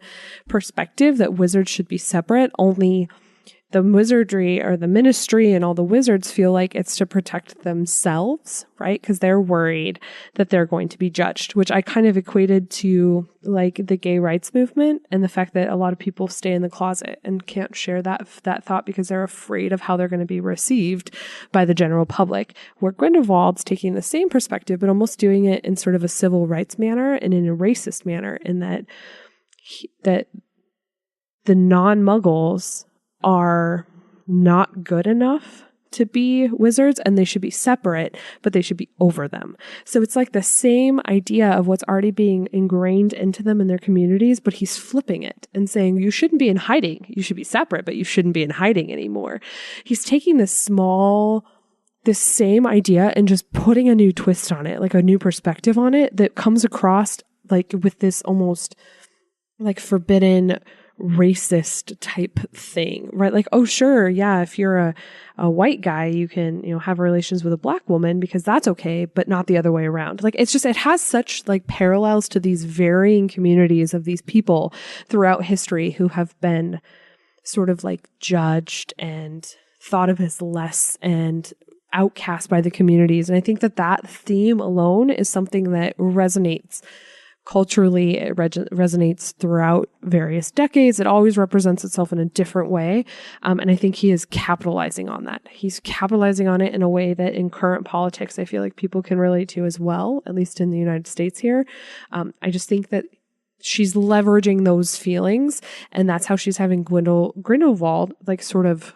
perspective that wizards should be separate, only the wizardry or the ministry and all the wizards feel like it's to protect themselves, right? Because they're worried that they're going to be judged, which I kind of equated to like the gay rights movement and the fact that a lot of people stay in the closet and can't share that thought because they're afraid of how they're going to be received by the general public. Where Grindelwald's taking the same perspective, but almost doing it in sort of a civil rights manner and in a racist manner, in that the non-Muggles are not good enough to be wizards and they should be separate, but they should be over them. So it's like the same idea of what's already being ingrained into them in their communities, but he's flipping it and saying, you shouldn't be in hiding. You should be separate, but you shouldn't be in hiding anymore. He's taking this same idea and just putting a new twist on it, like a new perspective on it that comes across like with this almost like forbidden racist type thing, right? Like, oh, sure, yeah, if you're a white guy, you can, have relations with a black woman because that's okay, but not the other way around. Like, it's just, it has such like parallels to these varying communities of these people throughout history who have been sort of like judged and thought of as less and outcast by the communities. And I think that theme alone is something that resonates culturally. It resonates throughout various decades. It always represents itself in a different way. And I think he is capitalizing on that. He's capitalizing on it in a way that in current politics, I feel like people can relate to as well, at least in the United States here. I just think that she's leveraging those feelings, and that's how she's having Grindelwald like sort of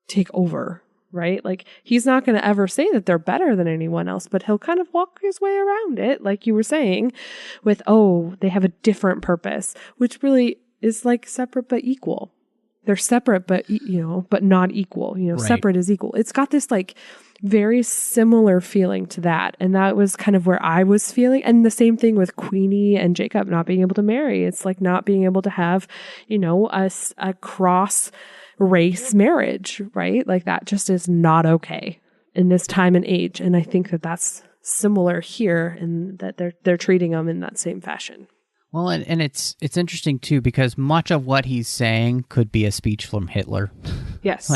take over. Right? Like, he's not going to ever say that they're better than anyone else, but he'll kind of walk his way around it, like you were saying, with, oh, they have a different purpose, which really is like separate but equal. They're separate, but, but not equal. Right. Separate is equal. It's got this like very similar feeling to that. And that was kind of where I was feeling. And the same thing with Queenie and Jacob not being able to marry. It's like not being able to have, a cross race marriage, right? Like that just is not okay in this time and age. And I think that that's similar here in that they're treating them in that same fashion. Well, and it's interesting too, because much of what he's saying could be a speech from Hitler. Yes.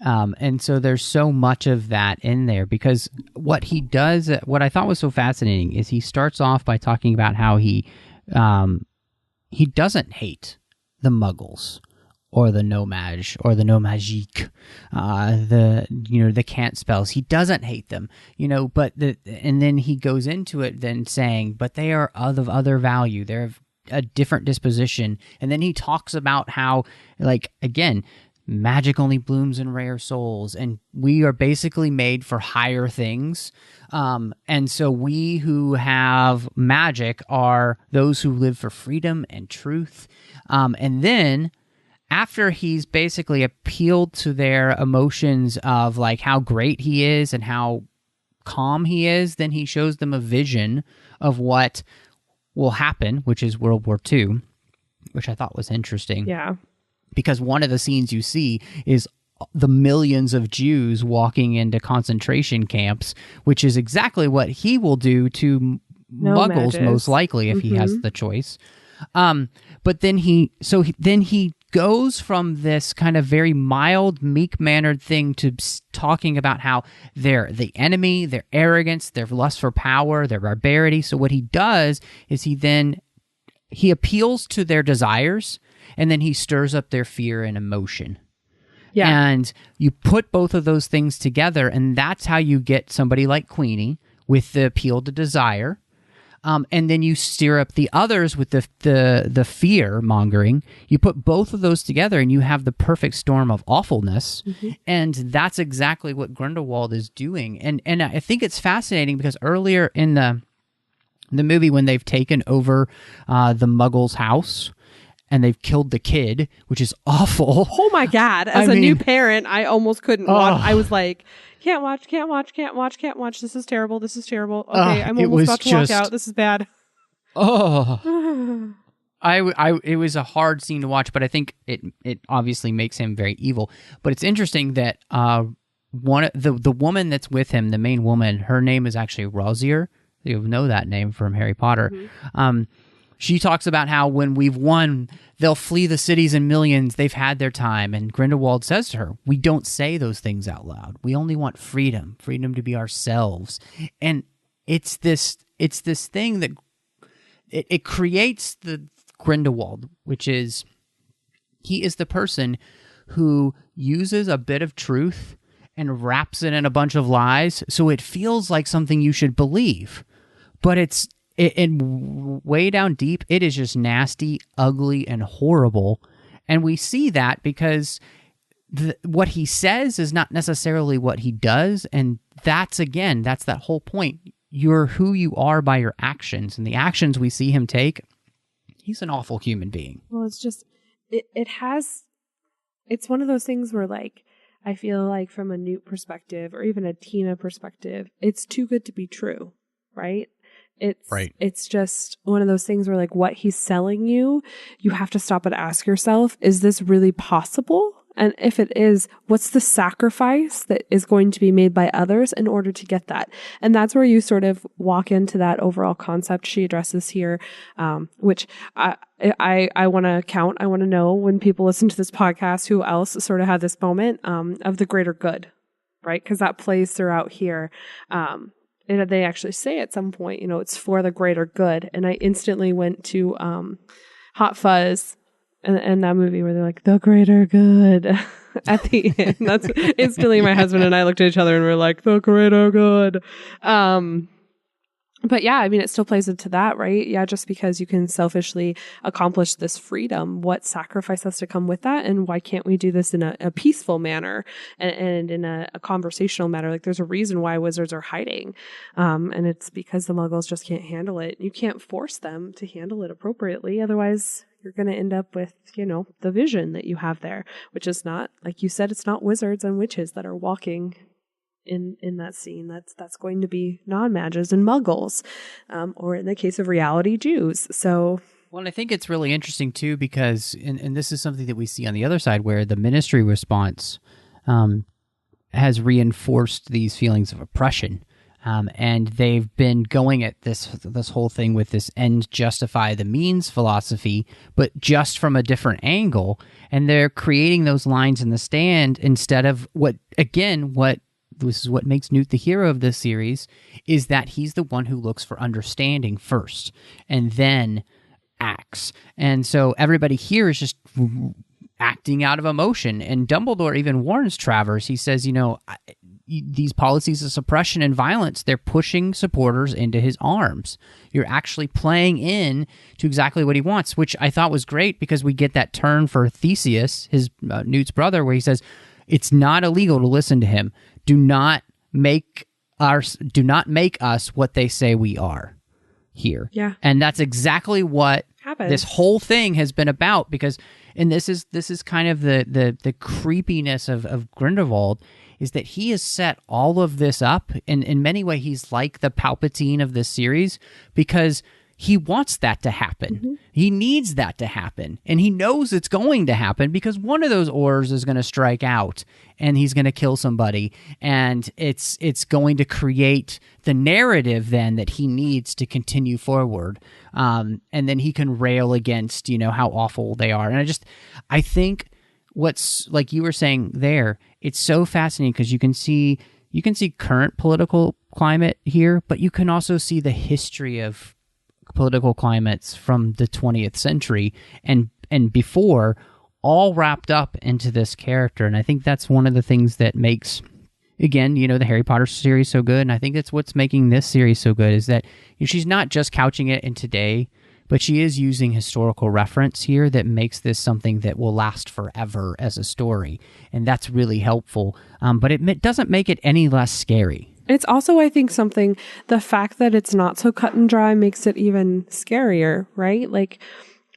And so there's so much of that in there, because what he does, what I thought was so fascinating is he starts off by talking about how he doesn't hate the Muggles or the No-Maj, or the No-Magique, the can't spells. He doesn't hate them, and then he goes into it then saying, but they are of other value. They're of a different disposition. And then he talks about how, like, again, magic only blooms in rare souls, and we are basically made for higher things. And so we who have magic are those who live for freedom and truth. And then after he's basically appealed to their emotions of like how great he is and how calm he is, then he shows them a vision of what will happen, which is World War II, which I thought was interesting. Yeah. Because one of the scenes you see is the millions of Jews walking into concentration camps, which is exactly what he will do to Muggles, most likely, if he has the choice. But then he goes from this kind of very mild, meek-mannered thing to talking about how they're the enemy, their arrogance, their lust for power, their barbarity. So what he does is he appeals to their desires, and then he stirs up their fear and emotion. Yeah. And you put both of those things together, and that's how you get somebody like Queenie with the appeal to desire. And then you stir up the others with the fear mongering. You put both of those together, and you have the perfect storm of awfulness. Mm-hmm. And that's exactly what Grindelwald is doing. And I think it's fascinating because earlier in the movie, when they've taken over the Muggle's house and they've killed the kid, which is awful. Oh my God! As a new parent, I almost couldn't watch. I was like, Can't watch. This is terrible. Okay, I'm almost about to walk out. This is bad. Oh. It was a hard scene to watch, but I think it obviously makes him very evil. But it's interesting that the woman that's with him, the main woman, her name is actually Rosier. You know that name from Harry Potter. Mm-hmm. She talks about how when we've won, they'll flee the cities in millions. They've had their time. And Grindelwald says to her, we don't say those things out loud. We only want freedom to be ourselves. And it's this thing that it creates the Grindelwald, which is he is the person who uses a bit of truth and wraps it in a bunch of lies. So it feels like something you should believe, but it's way down deep, it is just nasty, ugly, and horrible. And we see that because what he says is not necessarily what he does. And that's that whole point. You're who you are by your actions. And the actions we see him take, he's an awful human being. Well, it's just, it's one of those things where, like, I feel like from a Newt perspective or even a Tina perspective, it's too good to be true, right? It's just one of those things where, like, what he's selling you have to stop and ask yourself, is this really possible? And if it is, what's the sacrifice that is going to be made by others in order to get that? And that's where you sort of walk into that overall concept she addresses here, which I want to count. I want to know, when people listen to this podcast, who else sort of had this moment of the greater good, right? Because that plays throughout here. And they actually say at some point, it's for the greater good. And I instantly went to Hot Fuzz and that movie where they're like, the greater good at the end. That's instantly my husband and I looked at each other and we're like, the greater good. But yeah, I mean, it still plays into that, right? Yeah, just because you can selfishly accomplish this freedom, what sacrifice has to come with that? And why can't we do this in a peaceful manner and in a conversational manner? Like, there's a reason why wizards are hiding. And it's because the Muggles just can't handle it. You can't force them to handle it appropriately. Otherwise, you're going to end up with, the vision that you have there, which is not, like you said, it's not wizards and witches that are walking in that scene. That's going to be non-mages and Muggles, or in the case of reality, Jews. So, well, and I think it's really interesting too, because and this is something that we see on the other side, where the ministry response has reinforced these feelings of oppression, and they've been going at this whole thing with this end justify the means philosophy, but just from a different angle, and they're creating those lines in the stand instead of this is what makes Newt the hero of this series, is that he's the one who looks for understanding first and then acts. And so everybody here is just acting out of emotion. And Dumbledore even warns Travers. He says, these policies of suppression and violence, they're pushing supporters into his arms. You're actually playing in to exactly what he wants, which I thought was great because we get that turn for Theseus, his Newt's brother, where he says, it's not illegal to listen to him. Do not make us what they say we are here. Yeah. And that's exactly what this whole thing has been about, because, and this is kind of the creepiness of Grindelwald, is that he has set all of this up. And in many ways, he's like the Palpatine of this series, because he wants that to happen. Mm-hmm. He needs that to happen. And he knows it's going to happen because one of those Aurors is going to strike out and he's going to kill somebody. And it's going to create the narrative then that he needs to continue forward. And then he can rail against, how awful they are. And I think what's, like you were saying there, it's so fascinating because you can see current political climate here, but you can also see the history of political climates from the 20th century and before, all wrapped up into this character. And I think that's one of the things that makes, again, the Harry Potter series so good. And I think that's what's making this series so good, is that she's not just couching it in today, but she is using historical reference here that makes this something that will last forever as a story. And that's really helpful. But it doesn't make it any less scary. It's also, I think, the fact that it's not so cut and dry makes it even scarier, right? Like,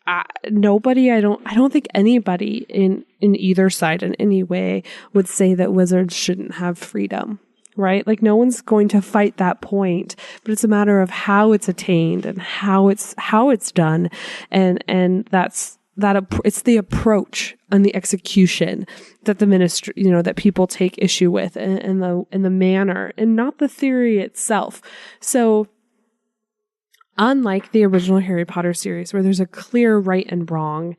I don't think anybody in either side in any way would say that wizards shouldn't have freedom, right? Like, no one's going to fight that point, but it's a matter of how it's attained and how it's done. And it's the approach and the execution that the ministry, that people take issue with, and the manner, and not the theory itself. So, unlike the original Harry Potter series, where there's a clear right and wrong,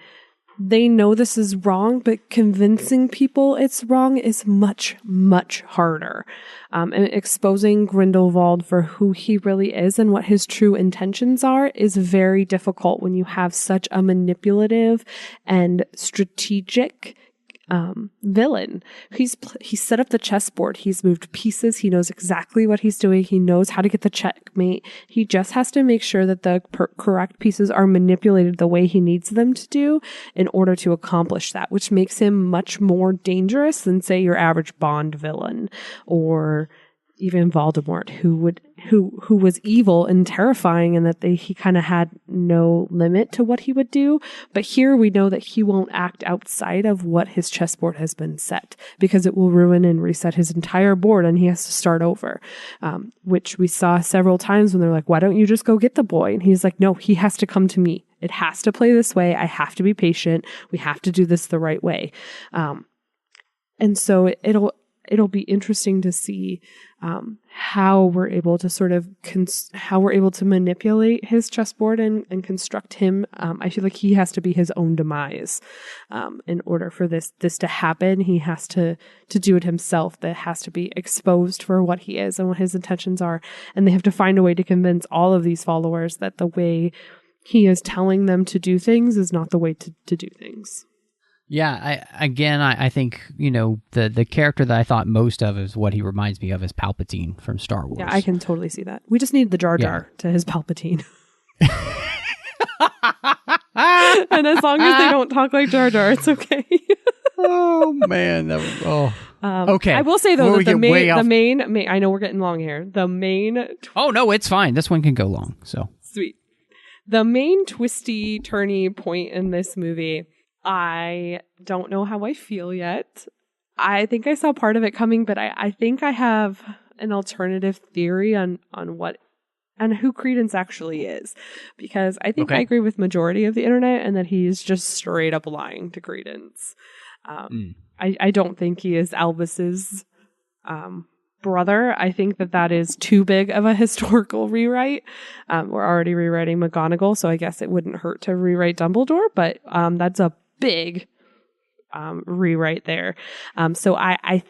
they know this is wrong, but convincing people it's wrong is much, much harder. And exposing Grindelwald for who he really is and what his true intentions are is very difficult when you have such a manipulative and strategic villain. He's set up the chessboard. He's moved pieces. He knows exactly what he's doing. He knows how to get the checkmate. He just has to make sure that the correct pieces are manipulated the way he needs them to do in order to accomplish that, which makes him much more dangerous than, say, your average Bond villain, or even Voldemort, who was evil and terrifying, and that he kind of had no limit to what he would do. But here we know that he won't act outside of what his chessboard has been set, because it will ruin and reset his entire board, and he has to start over, which we saw several times when they're like, why don't you just go get the boy? And he's like, no, he has to come to me. It has to play this way. I have to be patient. We have to do this the right way. And so it'll be interesting to see how we're able to manipulate his chessboard and construct him. I feel like he has to be his own demise in order for this to happen. He has to do it himself. That has to be exposed for what he is and what his intentions are. And they have to find a way to convince all of these followers that the way he is telling them to do things is not the way to do things. Yeah, I think, the character that I thought most of is what he reminds me of is Palpatine from Star Wars. Yeah, I can totally see that. We just need the Jar Jar to his Palpatine. And as long as they don't talk like Jar Jar, it's okay. Oh, man. Okay. I will say, though, that the main, I know we're getting long here. The main... Oh, no, it's fine. This one can go long, so. Sweet. The main twisty, turny point in this movie... I don't know how I feel yet. I think I saw part of it coming, but I think I have an alternative theory on what and who Credence actually is. Because I think I agree with majority of the internet, and that he is just straight up lying to Credence. I don't think he is Albus's brother. I think that is too big of a historical rewrite. We're already rewriting McGonagall, so I guess it wouldn't hurt to rewrite Dumbledore, but that's a big rewrite there. So I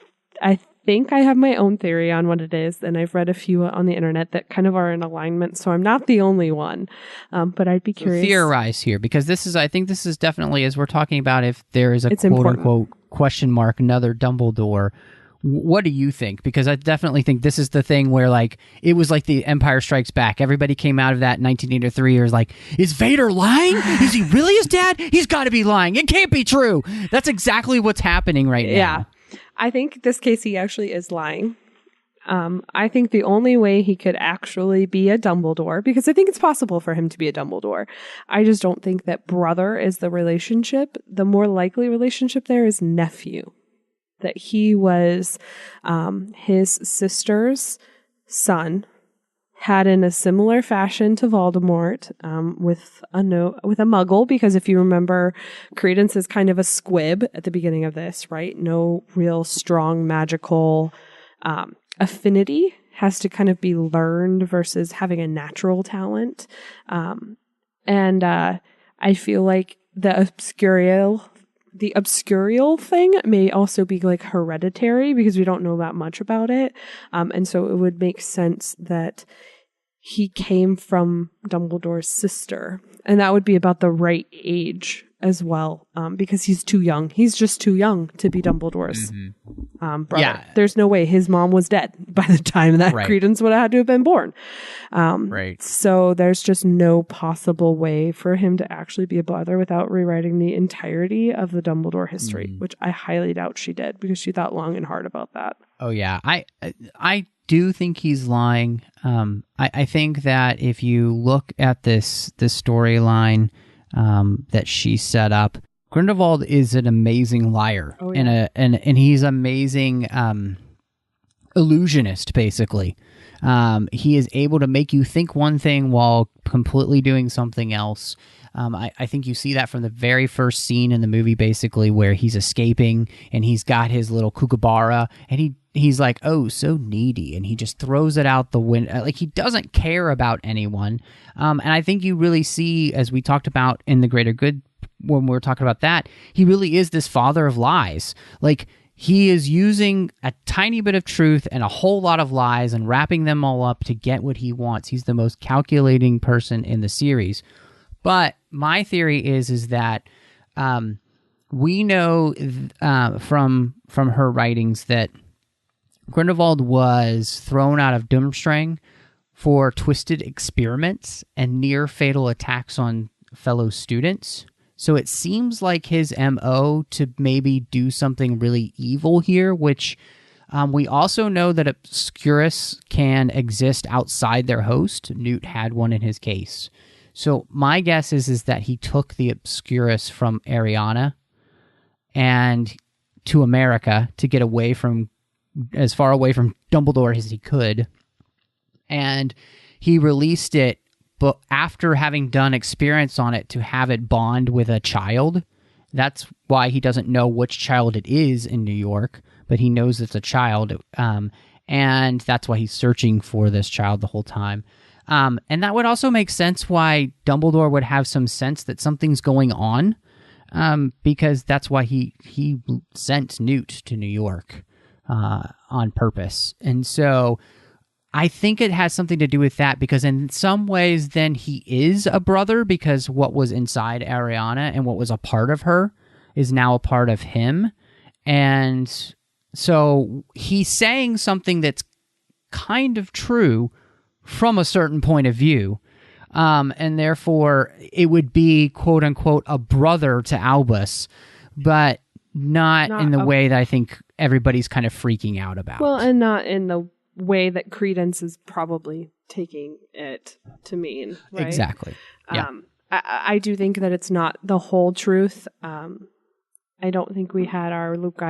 think I have my own theory on what it is, and I've read a few on the internet that kind of are in alignment, so I'm not the only one. But I'd be curious. Theorize here, because I think this is definitely, as we're talking about, if there is a quote-unquote question mark, another Dumbledore, What do you think? Because I definitely think this is the thing where, like, it was like the Empire Strikes Back. Everybody came out of that in 1983 years like, is Vader lying? Is he really his dad? He's got to be lying. It can't be true. That's exactly what's happening right now. Yeah. I think this case he actually is lying. I think the only way he could actually be a Dumbledore, because I think it's possible for him to be a Dumbledore. I just don't think that brother is the relationship. The more likely relationship there is nephew. That he was his sister's son, had in a similar fashion to Voldemort, with a muggle, because if you remember, Credence is kind of a squib at the beginning of this, right? No real strong magical affinity, has to kind of be learned versus having a natural talent. And I feel like the obscurial thing may also be like hereditary, because we don't know that much about it. And so it would make sense that he came from Dumbledore's sister, and that would be about the right age as well, because he's too young. He's just too young to be Dumbledore's brother. Yeah. There's no way. His mom was dead by the time that Credence would have had to have been born. So there's just no possible way for him to actually be a brother without rewriting the entirety of the Dumbledore history, which I highly doubt she did, because she thought long and hard about that. Oh, yeah. I do think he's lying. I think that if you look at this storyline that she set up, Grindelwald is an amazing liar, and he's amazing illusionist, basically. He is able to make you think one thing while completely doing something else. I think you see that from the very first scene in the movie, basically, where he's escaping and he's got his little kookaburra, and he's like, oh, so needy, and he just throws it out the window. Like, he doesn't care about anyone. And I think you really see, as we talked about in The Greater Good, when we were talking about that, he really is this father of lies. Like, he is using a tiny bit of truth and a whole lot of lies and wrapping them all up to get what he wants. He's the most calculating person in the series. But my theory is that we know from her writings that Grindelwald was thrown out of Durmstrang for twisted experiments and near-fatal attacks on fellow students. So it seems like his MO to maybe do something really evil here, which we also know that Obscurus can exist outside their host. Newt had one in his case. So my guess is that he took the Obscurus from Ariana and to America to get away from, as far away from Dumbledore as he could. And he released it, but after having done experiments on it to have it bond with a child. That's why he doesn't know which child it is in New York, but he knows it's a child. And that's why he's searching for this child the whole time. And that would also make sense why Dumbledore would have some sense that something's going on, because that's why he sent Newt to New York on purpose. And so I think it has something to do with that, because in some ways then he is a brother, because what was inside Ariana and what was a part of her is now a part of him. And so he's saying something that's kind of true from a certain point of view. And therefore it would be, quote unquote, a brother to Albus, but not in the way that I think everybody's kind of freaking out about. Well, and not in the way that Credence is probably taking it to mean. Right? Exactly. Yeah. I do think that it's not the whole truth. I don't think we had our Luke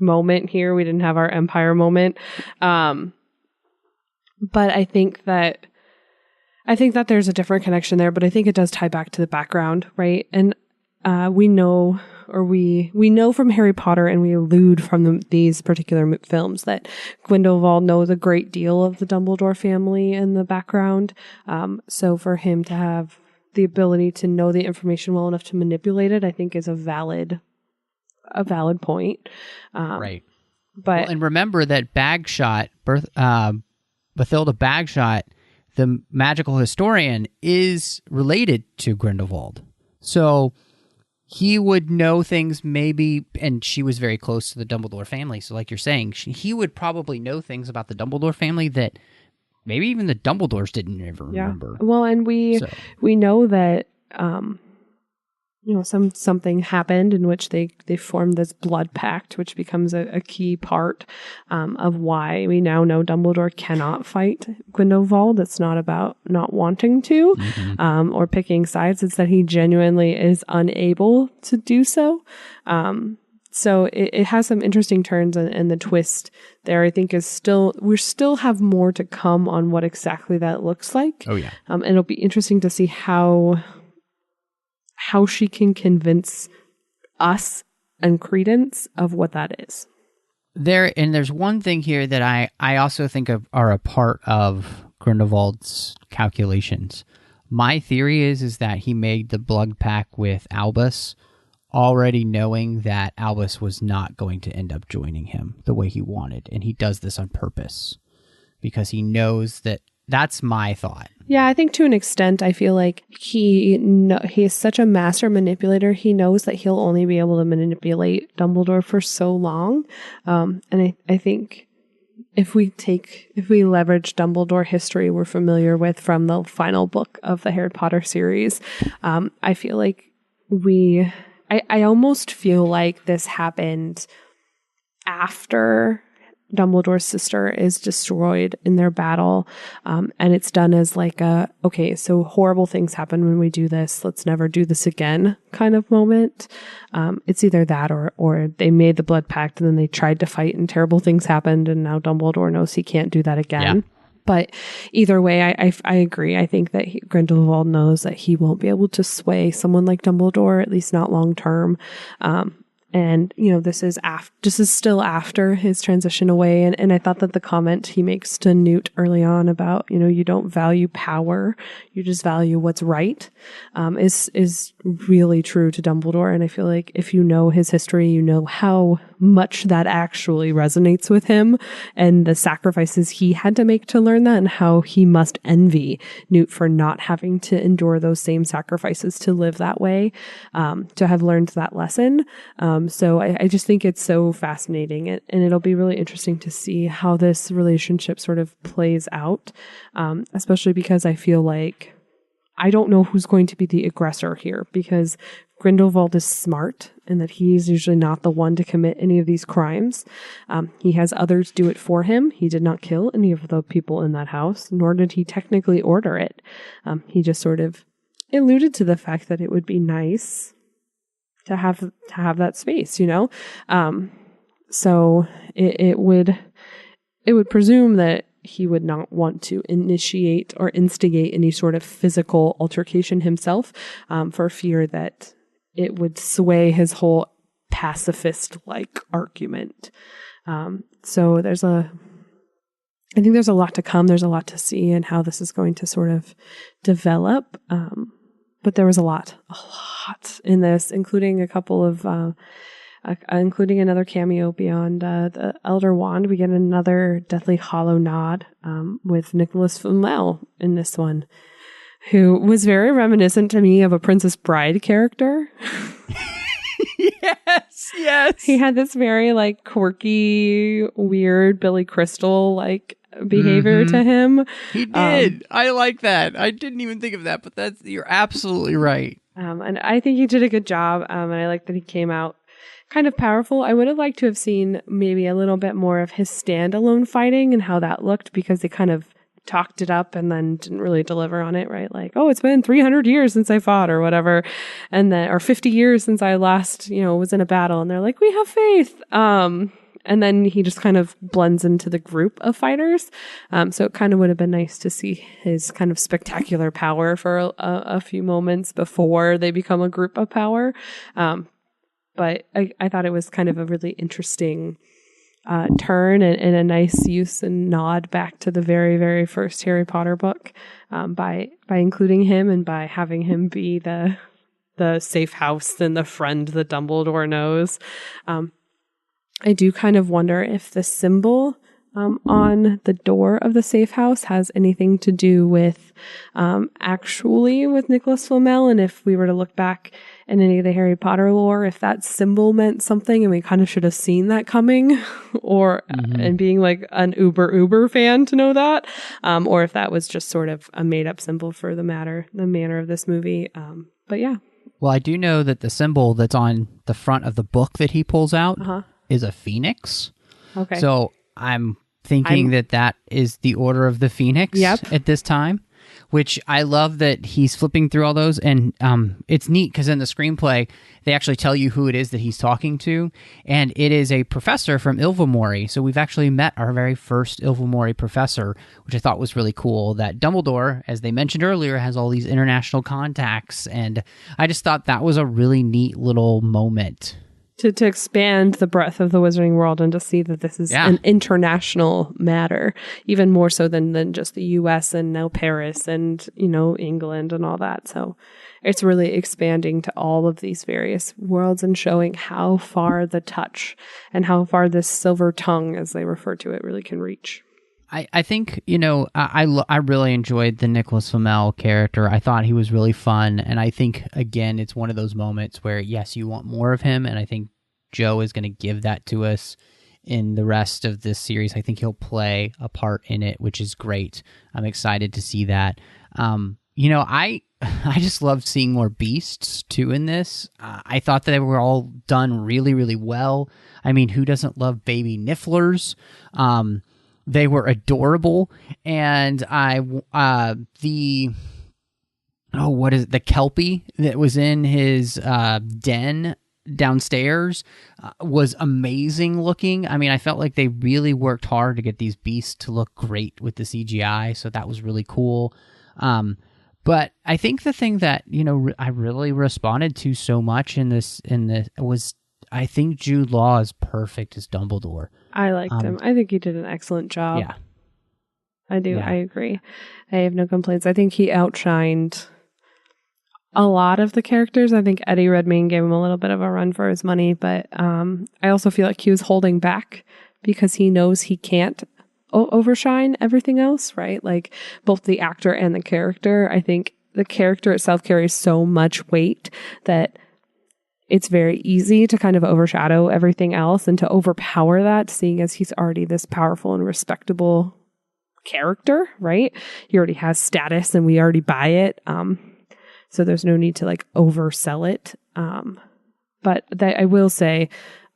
moment here. We didn't have our Empire moment. But I think that there's a different connection there, but I think it does tie back to the background, right? And we know from Harry Potter, and we allude from these particular films, that Grindelwald knows a great deal of the Dumbledore family in the background. So for him to have the ability to know the information well enough to manipulate it, I think is a valid point. Right. But and remember that Bagshot, Bathilda Bagshot, the magical historian, is related to Grindelwald. So he would know things maybe, and she was very close to the Dumbledore family. So like you're saying, he would probably know things about the Dumbledore family that maybe even the Dumbledores didn't ever remember. Well, and we know that, something happened in which they formed this blood pact, which becomes a key part of why we now know Dumbledore cannot fight Grindelwald. It's not about not wanting to or picking sides. It's that he genuinely is unable to do so. So it has some interesting turns, and the twist there, I think, is we still have more to come on what exactly that looks like. Oh, yeah. And it'll be interesting to see how she can convince us and Credence of what that is. There's one thing here that I also think are a part of Grindelwald's calculations. My theory is that he made the blood pact with Albus already knowing that Albus was not going to end up joining him the way he wanted. And he does this on purpose because he knows that. That's my thought. Yeah, I think to an extent, I feel like he is such a master manipulator. He knows that he'll only be able to manipulate Dumbledore for so long. And I think if we leverage Dumbledore history we're familiar with from the final book of the Harry Potter series, I feel like I almost feel like this happened after Dumbledore's sister is destroyed in their battle. And it's done as like so horrible things happen when we do this. Let's never do this again kind of moment. It's either that or they made the blood pact and then they tried to fight and terrible things happened. And now Dumbledore knows he can't do that again. Yeah. But either way, I agree. I think that Grindelwald knows that he won't be able to sway someone like Dumbledore, at least not long term. And, this is still after his transition away. And I thought that the comment he makes to Newt early on about, you don't value power, you just value what's right, is really true to Dumbledore. And I feel like if you know his history, you know how much that actually resonates with him and the sacrifices he had to make to learn that and how he must envy Newt for not having to endure those same sacrifices to live that way, to have learned that lesson. So I just think it's so fascinating, and it'll be really interesting to see how this relationship sort of plays out, especially because I feel like I don't know who's going to be the aggressor here, because Grindelwald is smart and that he's usually not the one to commit any of these crimes. He has others do it for him. He did not kill any of the people in that house, nor did he technically order it. He just sort of alluded to the fact that it would be nice to have that space, So it would presume that he would not want to initiate or instigate any sort of physical altercation himself, for fear that it would sway his whole pacifist-like argument. So I think there's a lot to come. There's a lot to see and how this is going to sort of develop. But there was a lot in this, including a couple of, including another cameo beyond the Elder Wand. We get another Deathly Hallow nod with Nicolas Flamel in this one, who was very reminiscent to me of a Princess Bride character. Yes. He had this very quirky, weird Billy Crystal behavior to him. He did. I like that. I didn't even think of that, but you're absolutely right. And I think he did a good job. And I like that he came out kind of powerful. I would have liked to have seen maybe a little bit more of his standalone fighting and how that looked, because they kind of talked it up and then didn't really deliver on it, right? It's been 300 years since I fought or whatever. And then, or 50 years since I last, was in a battle. And they're like, we have faith. And then he just kind of blends into the group of fighters. So it kind of would have been nice to see his kind of spectacular power for a few moments before they become a group of power. But I thought it was kind of a really interesting turn and a nice use and nod back to the very, very first Harry Potter book, by including him and by having him be the safe house and the friend that Dumbledore knows. I do kind of wonder if the symbol on the door of the safe house has anything to do with actually with Nicolas Flamel, and if we were to look back in any of the Harry Potter lore, if that symbol meant something and we kind of should have seen that coming, or and being like an uber fan to know that, or if that was just sort of a made up symbol for the manner of this movie. But yeah. Well, I do know that the symbol that's on the front of the book that he pulls out is a phoenix. Okay. So I'm thinking that is the Order of the Phoenix at this time, which I love that he's flipping through all those. And it's neat because in the screenplay, they actually tell you who it is that he's talking to. And it is a professor from Ilvermorny. So we've actually met our very first Ilvermorny professor, which I thought was really cool. That Dumbledore, as they mentioned earlier, has all these international contacts. And I just thought that was a really neat little moment. To expand the breadth of the Wizarding World and to see that this is an international matter, even more so than just the U.S. and now Paris and, England and all that. So it's really expanding to all of these various worlds and showing how far the touch and how far this silver tongue, as they refer to it, really can reach. I think, I really enjoyed the Nicolas Flamel character. I thought he was really fun. And I think, again, it's one of those moments where, yes, you want more of him. And I think Joe is going to give that to us in the rest of this series. I think he'll play a part in it, which is great. I'm excited to see that. I just loved seeing more beasts, too, in this. I thought that they were all done really, really well. I mean, who doesn't love baby nifflers? They were adorable, and the Kelpie that was in his den downstairs was amazing looking. I mean, I felt like they really worked hard to get these beasts to look great with the CGI, so that was really cool. But I think the thing that I really responded to so much in this was, I think Jude Law is perfect as Dumbledore. I liked him. I think he did an excellent job. Yeah. I do. Yeah. I agree. I have no complaints. I think he outshined a lot of the characters. I think Eddie Redmayne gave him a little bit of a run for his money, but I also feel like he was holding back because he knows he can't overshine everything else, right? Like both the actor and the character. I think the character itself carries so much weight that it's very easy to kind of overshadow everything else and to overpower that, seeing as he's already this powerful and respectable character, right? He already has status and we already buy it. So there's no need to like oversell it. But I will say,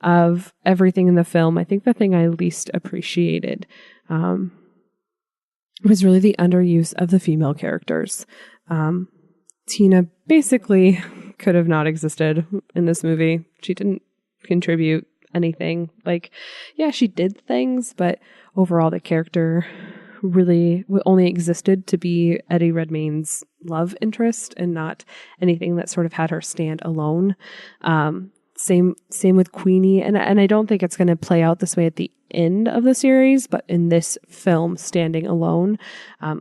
of everything in the film, I think the thing I least appreciated was really the underuse of the female characters. Tina basically could have not existed in this movie. She didn't contribute anything. Like, yeah, she did things, but overall the character really only existed to be Eddie Redmayne's love interest and not anything that sort of had her stand alone. Same with Queenie, and I don't think it's going to play out this way at the end of the series, but in this film, standing alone,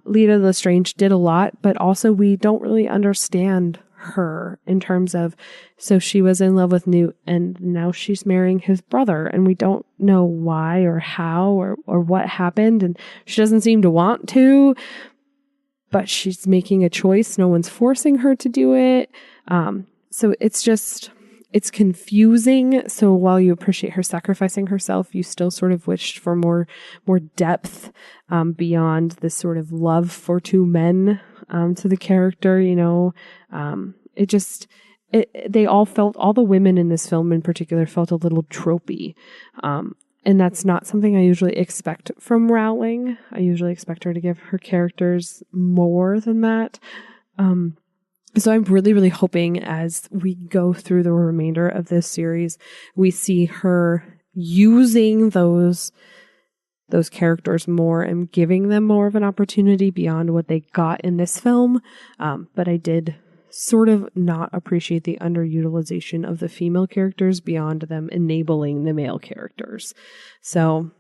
Lita Lestrange did a lot, but also we don't really understand her in terms of, so she was in love with Newt and now she's marrying his brother and we don't know why or how or what happened, and she doesn't seem to want to, but she's making a choice. No one's forcing her to do it. So it's confusing. So while you appreciate her sacrificing herself, you still sort of wished for more depth beyond this sort of love for two men to the character. They all felt, all the women in this film in particular felt a little tropey. And that's not something I usually expect from Rowling. I usually expect her to give her characters more than that. So I'm really, really hoping as we go through the remainder of this series, we see her using those characters more and giving them more of an opportunity beyond what they got in this film. But I did sort of not appreciate the underutilization of the female characters beyond them enabling the male characters. So,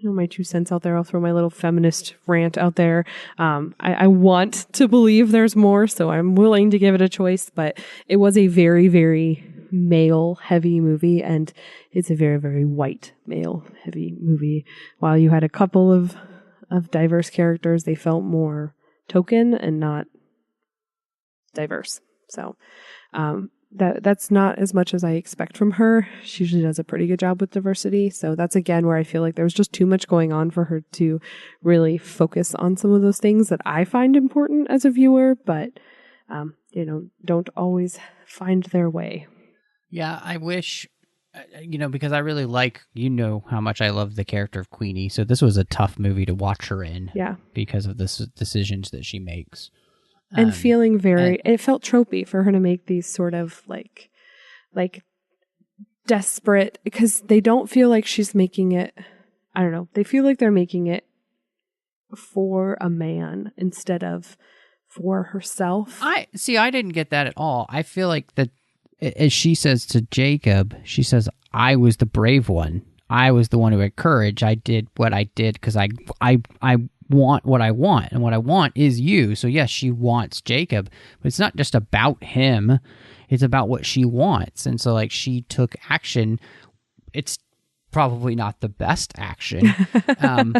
my 2 cents out there. I'll throw my little feminist rant out there. I want to believe there's more, so I'm willing to give it a choice, but it was a very, very male-heavy movie, and it's a very, very white male-heavy movie. While you had a couple of diverse characters, they felt more token and not diverse. So that's not as much as I expect from her. She usually does a pretty good job with diversity. So that's again where I feel like there was just too much going on for her to really focus on some of those things that I find important as a viewer, but don't always find their way. Yeah, I wish, because I really like, how much I love the character of Queenie. So this was a tough movie to watch her in. Yeah. Because of the decisions that she makes. And feeling it felt tropey for her to make these sort of like desperate, because they don't feel like she's making it, I don't know, they feel like they're making it for a man instead of for herself. I didn't get that at all. I feel like that, as she says to Jacob, she says, I was the brave one. I was the one who had courage. I did what I did because I want what I want, and what I want is you. So yes, she wants Jacob, but it's not just about him. It's about what she wants. And so like she took action. It's probably not the best action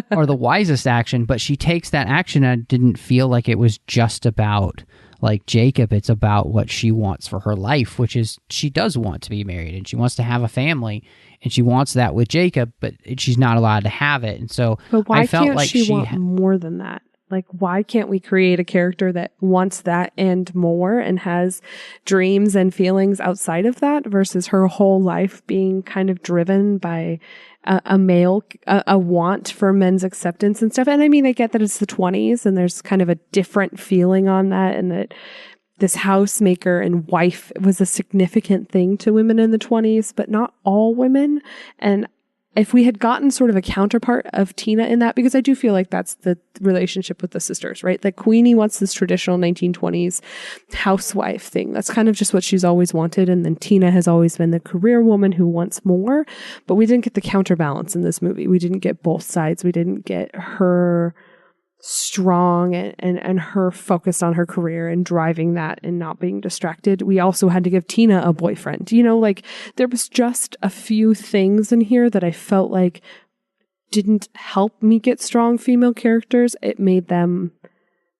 or the wisest action, but she takes that action, and it didn't feel like it was just about like Jacob. It's about what she wants for her life, which is she does want to be married and she wants to have a family, and she wants that with Jacob, but she's not allowed to have it. And so but why can't she want more than that? Like, why can't we create a character that wants that and more and has dreams and feelings outside of that, versus her whole life being kind of driven by a want for men's acceptance and stuff? And I mean, I get that it's the 20s and there's kind of a different feeling on that, and that this housemaker and wife was a significant thing to women in the 20s, but not all women. And if we had gotten sort of a counterpart of Tina in that, because I do feel like that's the relationship with the sisters, right? Like Queenie wants this traditional 1920s housewife thing. That's kind of just what she's always wanted. And then Tina has always been the career woman who wants more, but we didn't get the counterbalance in this movie. We didn't get both sides. We didn't get her strong and her focused on her career and driving that and not being distracted. We also had to give Tina a boyfriend. Like there was just a few things in here that I felt like didn't help me get strong female characters. It made them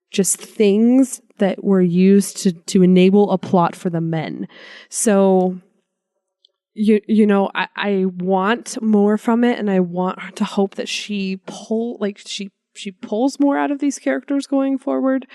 just things that were used to enable a plot for the men. So I want more from it, and I want to hope that she pulls more out of these characters going forward,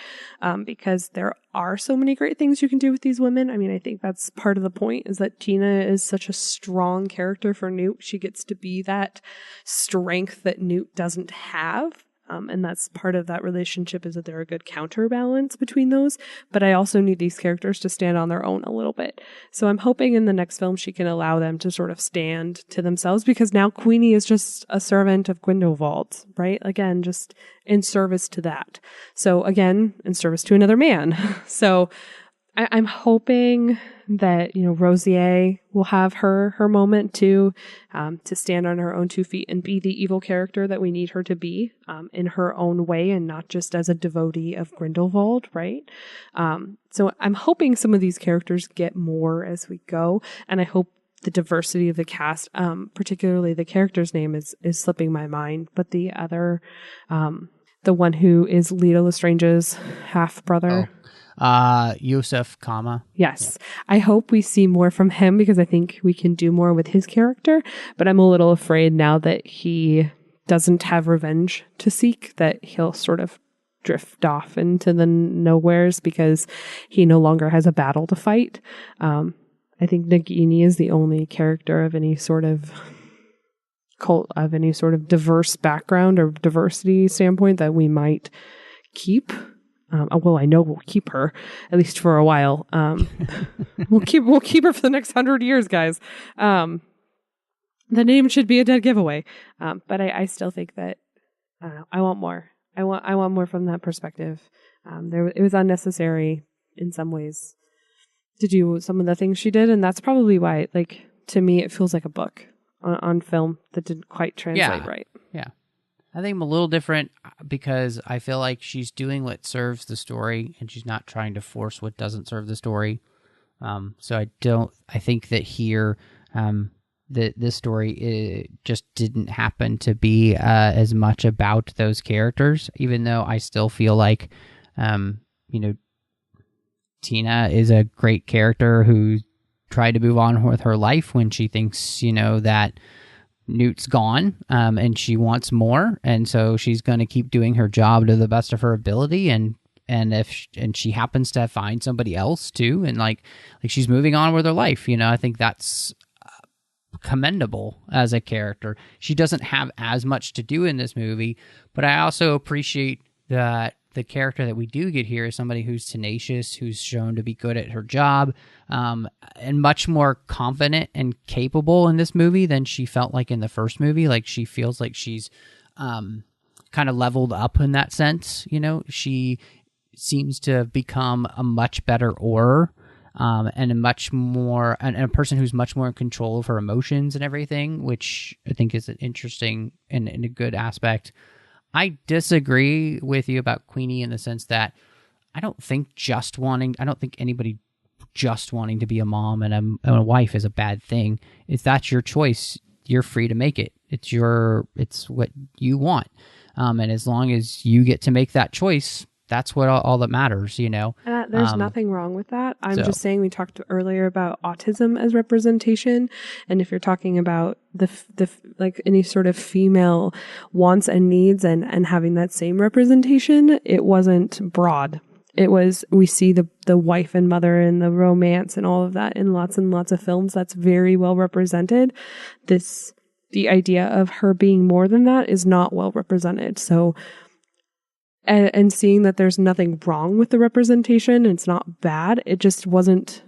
because there are so many great things you can do with these women. I mean, I think that's part of the point, is that Tina is such a strong character for Newt. She gets to be that strength that Newt doesn't have. And that's part of that relationship, is that they're a good counterbalance between those. But I also need these characters to stand on their own a little bit. So I'm hoping in the next film she can allow them to sort of stand to themselves, because now Queenie is just a servant of Grindelwald, right? Again, just in service to that. So again, in service to another man. So I'm hoping that, Rosier will have her moment to stand on her own 2 feet and be the evil character that we need her to be, in her own way, and not just as a devotee of Grindelwald, right? So I'm hoping some of these characters get more as we go, and I hope the diversity of the cast, particularly the character's name is slipping my mind, but the other, the one who is Lita Lestrange's half brother. Yusuf Kama. Yes. Yeah. I hope we see more from him, because I think we can do more with his character, but I'm a little afraid now that he doesn't have revenge to seek, that he'll sort of drift off into the nowheres because he no longer has a battle to fight. I think Nagini is the only character of any sort of diverse background or diversity standpoint that we might keep. Well, I know we'll keep her at least for a while. We'll keep her for the next 100 years, guys. The name should be a dead giveaway. But I still think that I want more. I want more from that perspective. It was unnecessary in some ways to do some of the things she did, and that's probably why, like, to me, it feels like a book on film that didn't quite translate right. Yeah. I think I'm a little different because I feel like she's doing what serves the story, and she's not trying to force what doesn't serve the story. So I think that here, this story just didn't happen to be as much about those characters, even though I still feel like, Tina is a great character who tried to move on with her life when she thinks, that Newt's gone, and she wants more. And so she's going to keep doing her job to the best of her ability. And she happens to find somebody else too. And like she's moving on with her life, I think that's commendable as a character. She doesn't have as much to do in this movie, but I also appreciate that the character that we do get here is somebody who's tenacious, who's shown to be good at her job, and much more confident and capable in this movie than she felt like in the first movie. Like, she feels like she's kind of leveled up in that sense. She seems to have become a much better orer, and a person who's much more in control of her emotions and everything, which I think is an interesting and a good aspect. I disagree with you about Queenie in the sense that I don't think anybody just wanting to be a mom and a wife is a bad thing. If that's your choice, you're free to make it. It's what you want. And as long as you get to make that choice, that's what all that matters, There's nothing wrong with that. I'm just saying, we talked earlier about autism as representation, and if you're talking about the like any sort of female wants and needs and having that same representation, it wasn't broad. It was, we see the wife and mother and the romance and all of that in lots and lots of films. That's very well represented. The idea of her being more than that is not well represented. So. And seeing that there's nothing wrong with the representation, it's not bad. It just wasn't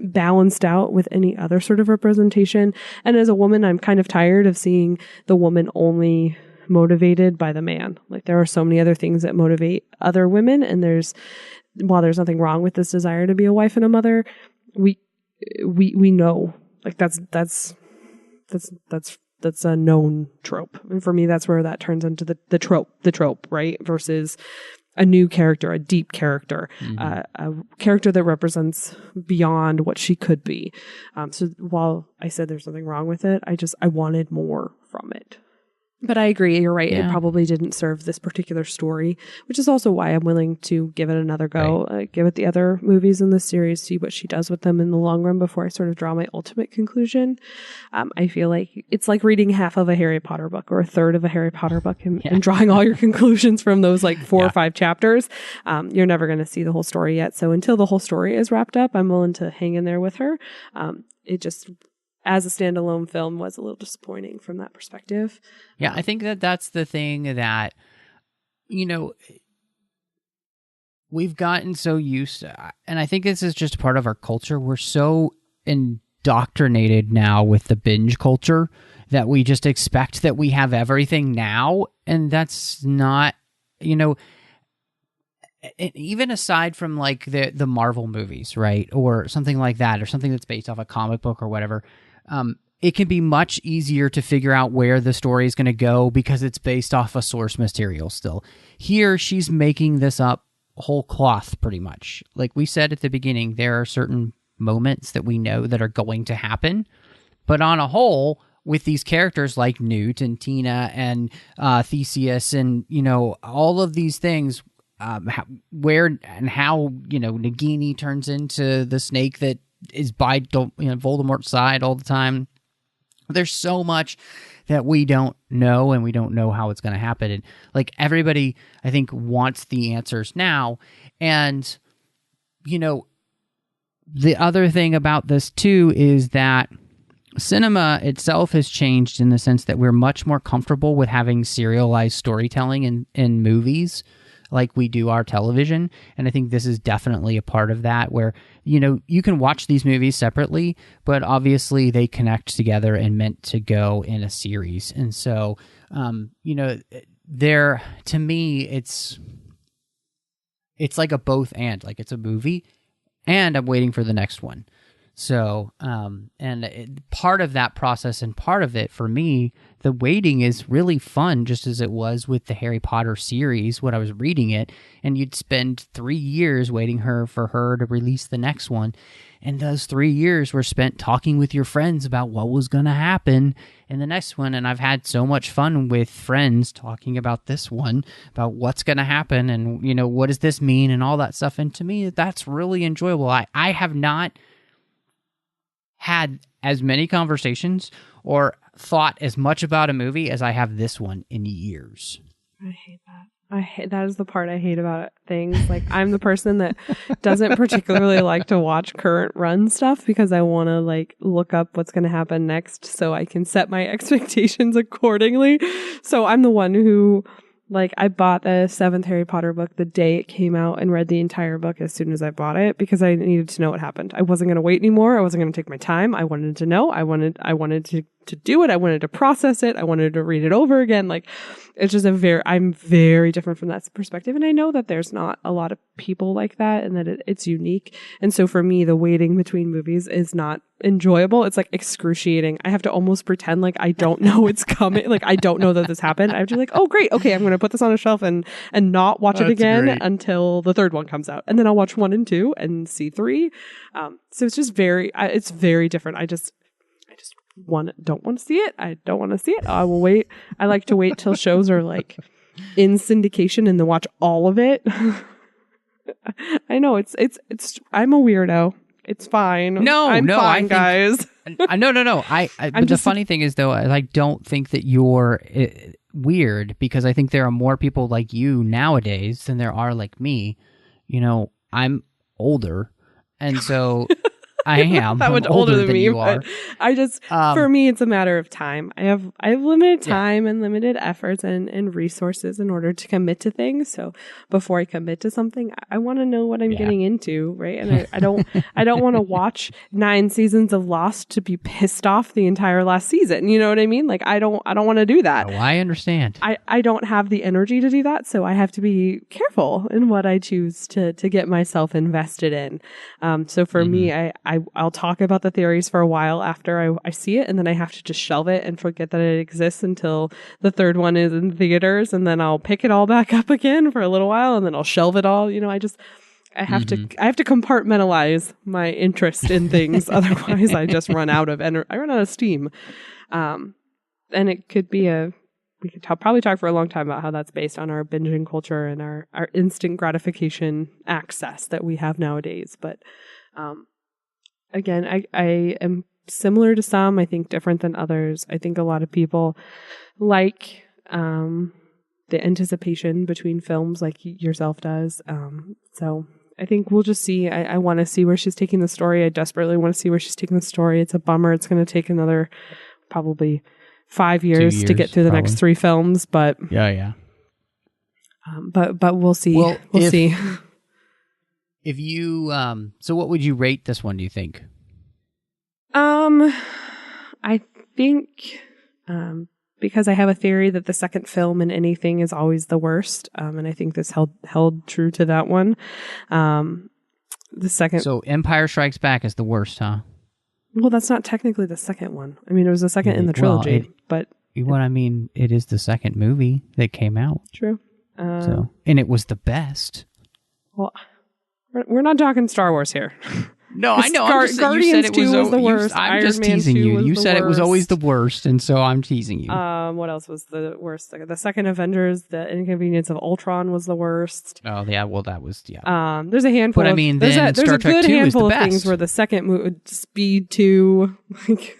balanced out with any other sort of representation. And as a woman, I'm kind of tired of seeing the woman only motivated by the man. Like, there are so many other things that motivate other women. And while there's nothing wrong with this desire to be a wife and a mother, we know, like, that's a known trope. And for me, that's where that turns into the trope, right? Versus a new character, a deep character, a character that represents beyond what she could be. So while I said there's nothing wrong with it, I wanted more from it. But I agree, you're right. Yeah. It probably didn't serve this particular story, which is also why I'm willing to give it another go, right. Give it the other movies in the series, see what she does with them in the long run before I sort of draw my ultimate conclusion. I feel like it's like reading half of a Harry Potter book or a third of a Harry Potter book and drawing all your conclusions from those like 4 or 5 chapters. You're never going to see the whole story yet. So until the whole story is wrapped up, I'm willing to hang in there with her. It just, as a standalone film, was a little disappointing from that perspective. Yeah, I think that's the thing that, we've gotten so used to, and I think this is just part of our culture. We're so indoctrinated now with the binge culture that we just expect that we have everything now, and that's not, even aside from like the Marvel movies, right, or something like that, or something that's based off a comic book or whatever. It can be much easier to figure out where the story is going to go because it's based off a source material still. Here, she's making this up whole cloth pretty much. Like we said at the beginning, there are certain moments that we know that are going to happen. But on a whole, with these characters like Newt and Tina and Theseus and, all of these things, where and how, Nagini turns into the snake that is by Voldemort's side all the time. There's so much that we don't know, and we don't know how it's going to happen. And like everybody, I think, wants the answers now. And, the other thing about this too is that cinema itself has changed in the sense that we're much more comfortable with having serialized storytelling in movies like we do our television. And I think this is definitely a part of that where, you can watch these movies separately, but obviously they connect together and meant to go in a series. And so, to me, it's like a both and, like it's a movie and I'm waiting for the next one. So, part of that process and part of it for me, the waiting is really fun, just as it was with the Harry Potter series when I was reading it, and you'd spend 3 years waiting for her to release the next one. And those 3 years were spent talking with your friends about what was going to happen in the next one. And I've had so much fun with friends talking about this one, about what's going to happen and, what does this mean and all that stuff. And to me, that's really enjoyable. I have not had as many conversations or thought as much about a movie as I have this one in years. I hate that. That is the part I hate about things. Like, I'm the person that doesn't particularly like to watch current run stuff because I want to look up what's going to happen next so I can set my expectations accordingly. So I'm the one who, I bought the 7th Harry Potter book the day it came out and read the entire book as soon as I bought it because I needed to know what happened. I wasn't going to wait anymore. I wasn't going to take my time. I wanted to know. I wanted to do it. I wanted to process it. I wanted to read it over again. It's just I'm very different from that perspective. And I know that there's not a lot of people like that and that it's unique. And so for me, the waiting between movies is not enjoyable. It's excruciating. I have to almost pretend I don't know it's coming. I don't know that this happened. I have to be oh, great. Okay. I'm going to put this on a shelf and not watch it again until the third one comes out. And then I'll watch 1 and 2 and see 3. So it's just it's very different. I just don't want to see it. I don't want to see it. I will wait. I like to wait till shows are in syndication and then watch all of it. I know it's I'm a weirdo. It's fine. I'm fine, guys. No. But the funny thing is though, I don't think that you're weird because I think there are more people like you nowadays than there are like me. I'm older, and so. I am. That much older than me, you are. I just, for me, it's a matter of time. I have limited time and limited efforts and resources in order to commit to things. So before I commit to something, I want to know what I'm getting into, right? And I don't want to watch 9 seasons of Lost to be pissed off the entire last season. You know what I mean? I don't want to do that. Oh, I understand. I don't have the energy to do that, so I have to be careful in what I choose to get myself invested in. So for me, I'll talk about the theories for a while after I see it, and then I have to just shelve it and forget that it exists until the third one is in theaters, and then I'll pick it all back up again for a little while, and then I'll shelve it all. I have to compartmentalize my interest in things, otherwise I just run out of steam. And it could be we could probably talk for a long time about how that's based on our binging culture and our instant gratification access that we have nowadays. But again, I am similar to some, I think different than others. I think a lot of people like the anticipation between films like yourself does. So I think we'll just see. I want to see where she's taking the story. I desperately want to see where she's taking the story. It's a bummer. It's going to take another probably 5 years to get through the next 3 films. But yeah. But we'll see. We'll see. If you so what would you rate this one, do you think? I think because I have a theory that the second film in anything is always the worst, and I think this held true to that one. The second, so Empire Strikes Back is the worst, huh? Well, that's not technically the second one. I mean, it was the second in the trilogy, but what I mean, it is the second movie that came out. True. And it was the best. Well, we're not talking Star Wars here. No, I know. Guardians 2 was the worst. I'm just teasing you. You said it was always the worst, and so I'm teasing you. What else was the worst? The second Avengers, The Inconvenience of Ultron was the worst. Oh, yeah. Well, that was, yeah. There's a handful. But I mean, there's a good handful of things where the second movie, Speed 2,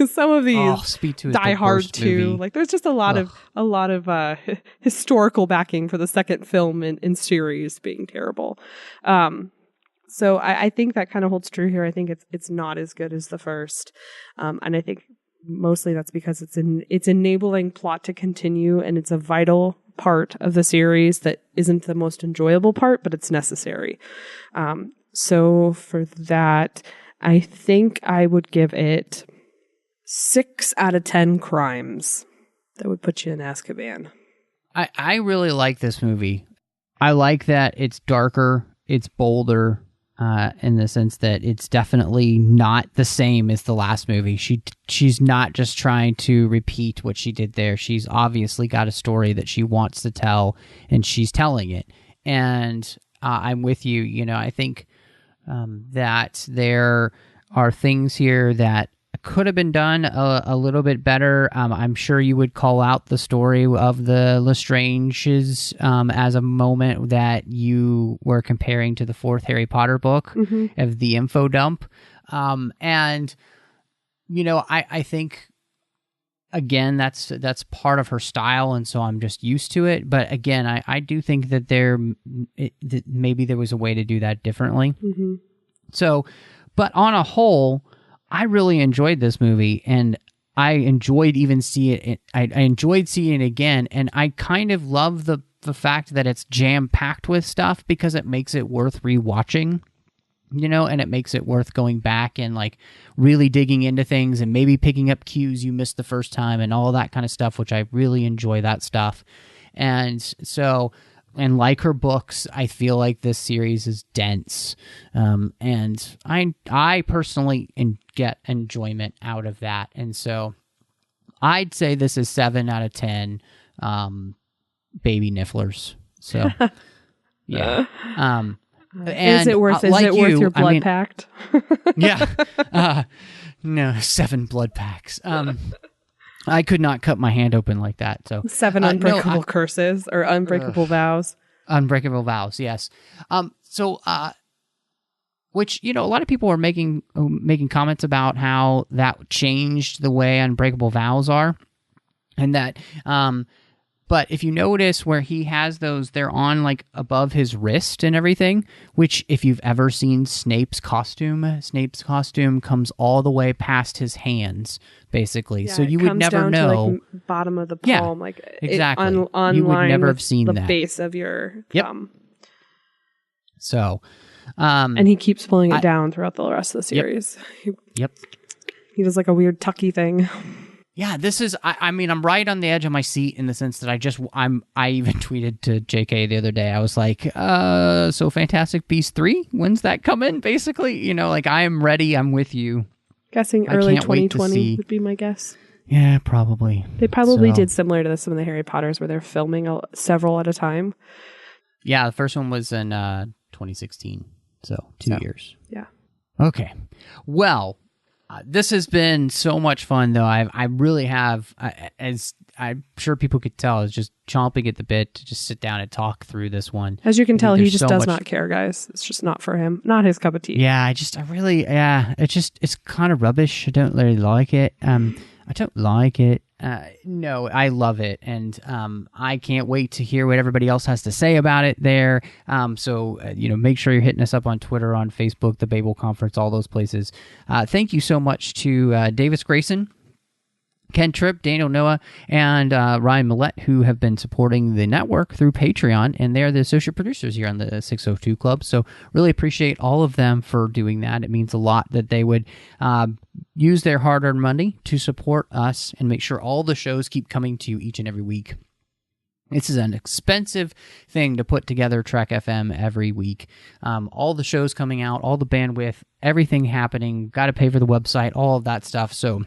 some of these, Speed 2 is Die Hard 2. Movie. There's just a lot of historical backing for the second film in series being terrible. So I think that kind of holds true here. I think it's not as good as the first. And I think mostly that's because it's enabling plot to continue, and it's a vital part of the series that isn't the most enjoyable part, but it's necessary. So for that, I think I would give it 6 out of 10 crimes. That would put you in Azkaban. I really like this movie. I like that it's darker, it's bolder. in the sense that it's definitely not the same as the last movie. She's not just trying to repeat what she did there. She's obviously got a story that she wants to tell, and she's telling it. And I'm with you. You know, I think that there are things here that could have been done a little bit better. I'm sure you would call out the story of the Lestranges as a moment that you were comparing to the fourth Harry Potter book of the info dump. And, you know, I think, again, that's part of her style, and so I'm just used to it. But again, I do think that that maybe there was a way to do that differently. So, but on a whole, I really enjoyed this movie, and I enjoyed even seeing it. I enjoyed seeing it again, and I kind of love the fact that it's jam-packed with stuff, because it makes it worth rewatching, you know, and it makes it worth going back and like really digging into things and maybe picking up cues you missed the first time and all that kind of stuff, which I really enjoy that stuff. And so... And like her books, I feel like this series is dense, and I personally get enjoyment out of that. And so I'd say this is 7 out of 10 baby nifflers. So yeah. And is it worth? Is it worth your blood pact? Yeah. No, 7 blood packs. I could not cut my hand open like that. So 7 unbreakable curses or unbreakable vows. Unbreakable vows, yes. Which, you know, a lot of people are making comments about how that changed the way unbreakable vows are, and that. But if you notice where he has those, they're on like above his wrist and everything, which if you've ever seen Snape's costume comes all the way past his hands, basically. Yeah, so you would never know. To like bottom of the palm, yeah, like exactly. On you would line never with have seen the that. base of your thumb. So, and he keeps pulling it down throughout the rest of the series. Yep. He does like a weird tucky thing. Yeah, this is, I mean, I'm right on the edge of my seat in the sense that I even tweeted to JK the other day. I was like, so Fantastic Beasts 3, when's that coming? Basically, you know, like I am ready. I'm with you. Guessing early 2020 would be my guess. Yeah, probably. They probably did similar to some of the Harry Potters where they're filming several at a time. Yeah, the first one was in 2016. So 2 years. Yeah. Okay. Well, this has been so much fun, though. I really have, as I'm sure people could tell, is just chomping at the bit to just sit down and talk through this one. As you can tell, he just does not care, guys. It's just not for him. Not his cup of tea. Yeah, it's kind of rubbish. I don't really like it. I don't like it. No, I love it, and I can't wait to hear what everybody else has to say about it there. So make sure you're hitting us up on Twitter, on Facebook, the Babel Conference, all those places. Thank you so much to Davis Grayson, Ken Tripp, Daniel Noah, and Ryan Millette, who have been supporting the network through Patreon, and they're the associate producers here on the 602 Club. So really appreciate all of them for doing that. It means a lot that they would use their hard-earned money to support us and make sure all the shows keep coming to you each and every week. This is an expensive thing to put together Trek FM every week. All the shows coming out, all the bandwidth, everything happening, got to pay for the website, all of that stuff. So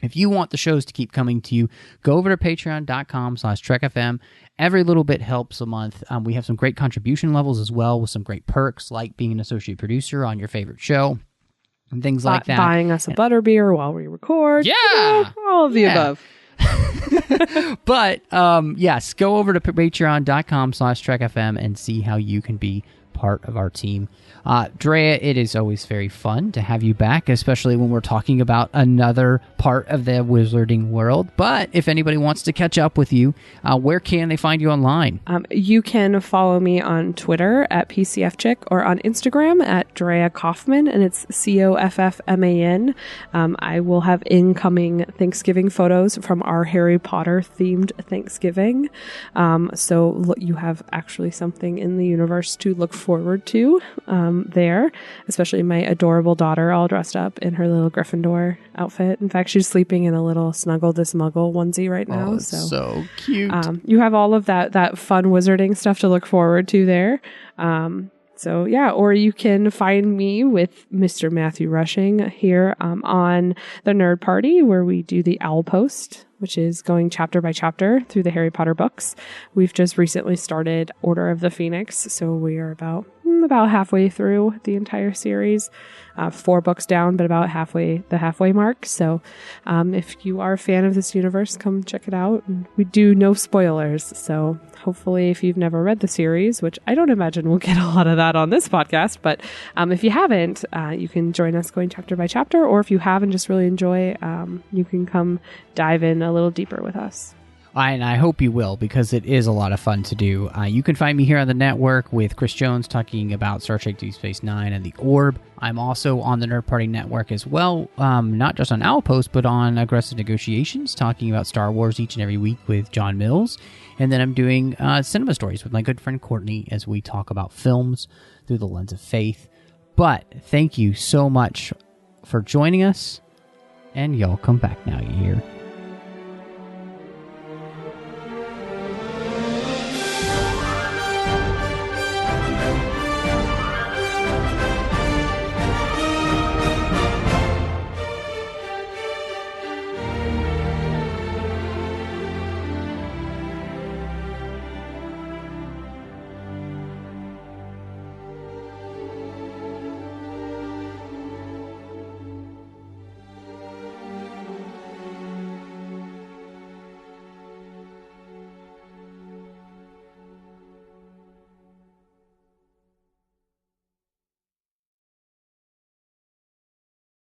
if you want the shows to keep coming to you, go over to patreon.com/TrekFM. Every little bit helps a month. We have some great contribution levels as well with some great perks like being an associate producer on your favorite show and things like that. Buying us a butterbeer while we record. Yeah! All of the above. But, yes, go over to patreon.com/TrekFM and see how you can be part of our team. Drea, it is always very fun to have you back, especially when we're talking about another part of the wizarding world. But if anybody wants to catch up with you, where can they find you online? You can follow me on Twitter at PCFChick or on Instagram at Andrea Coffman, and it's COFFMAN. I will have incoming Thanksgiving photos from our Harry Potter themed Thanksgiving. So you have actually something in the universe to look forward to there, especially my adorable daughter all dressed up in her little Gryffindor outfit. In fact, she's sleeping in a little Snuggle this Muggle onesie right now. Oh, so cute. You have all of that fun wizarding stuff to look forward to there. So yeah, or you can find me with Mr. Matthew Rushing here on the Nerd Party, where we do the Owl Post, which is going chapter by chapter through the Harry Potter books. We've just recently started Order of the Phoenix, so we are about halfway through the entire series. 4 books down, but about the halfway mark. So if you are a fan of this universe, come check it out. And we do no spoilers, so hopefully if you've never read the series, which I don't imagine we'll get a lot of that on this podcast, but if you haven't, you can join us going chapter by chapter, or if you have and just really enjoy, you can come dive in a little deeper with us. And I hope you will, because it is a lot of fun to do. You can find me here on the network with Chris Jones talking about Star Trek Deep Space Nine and the Orb. I'm also on the Nerd Party Network as well, not just on Outpost, but on Aggressive Negotiations, talking about Star Wars each and every week with John Mills. And then I'm doing Cinema Stories with my good friend Courtney as we talk about films through the lens of faith. But thank you so much for joining us, and y'all come back now, you hear.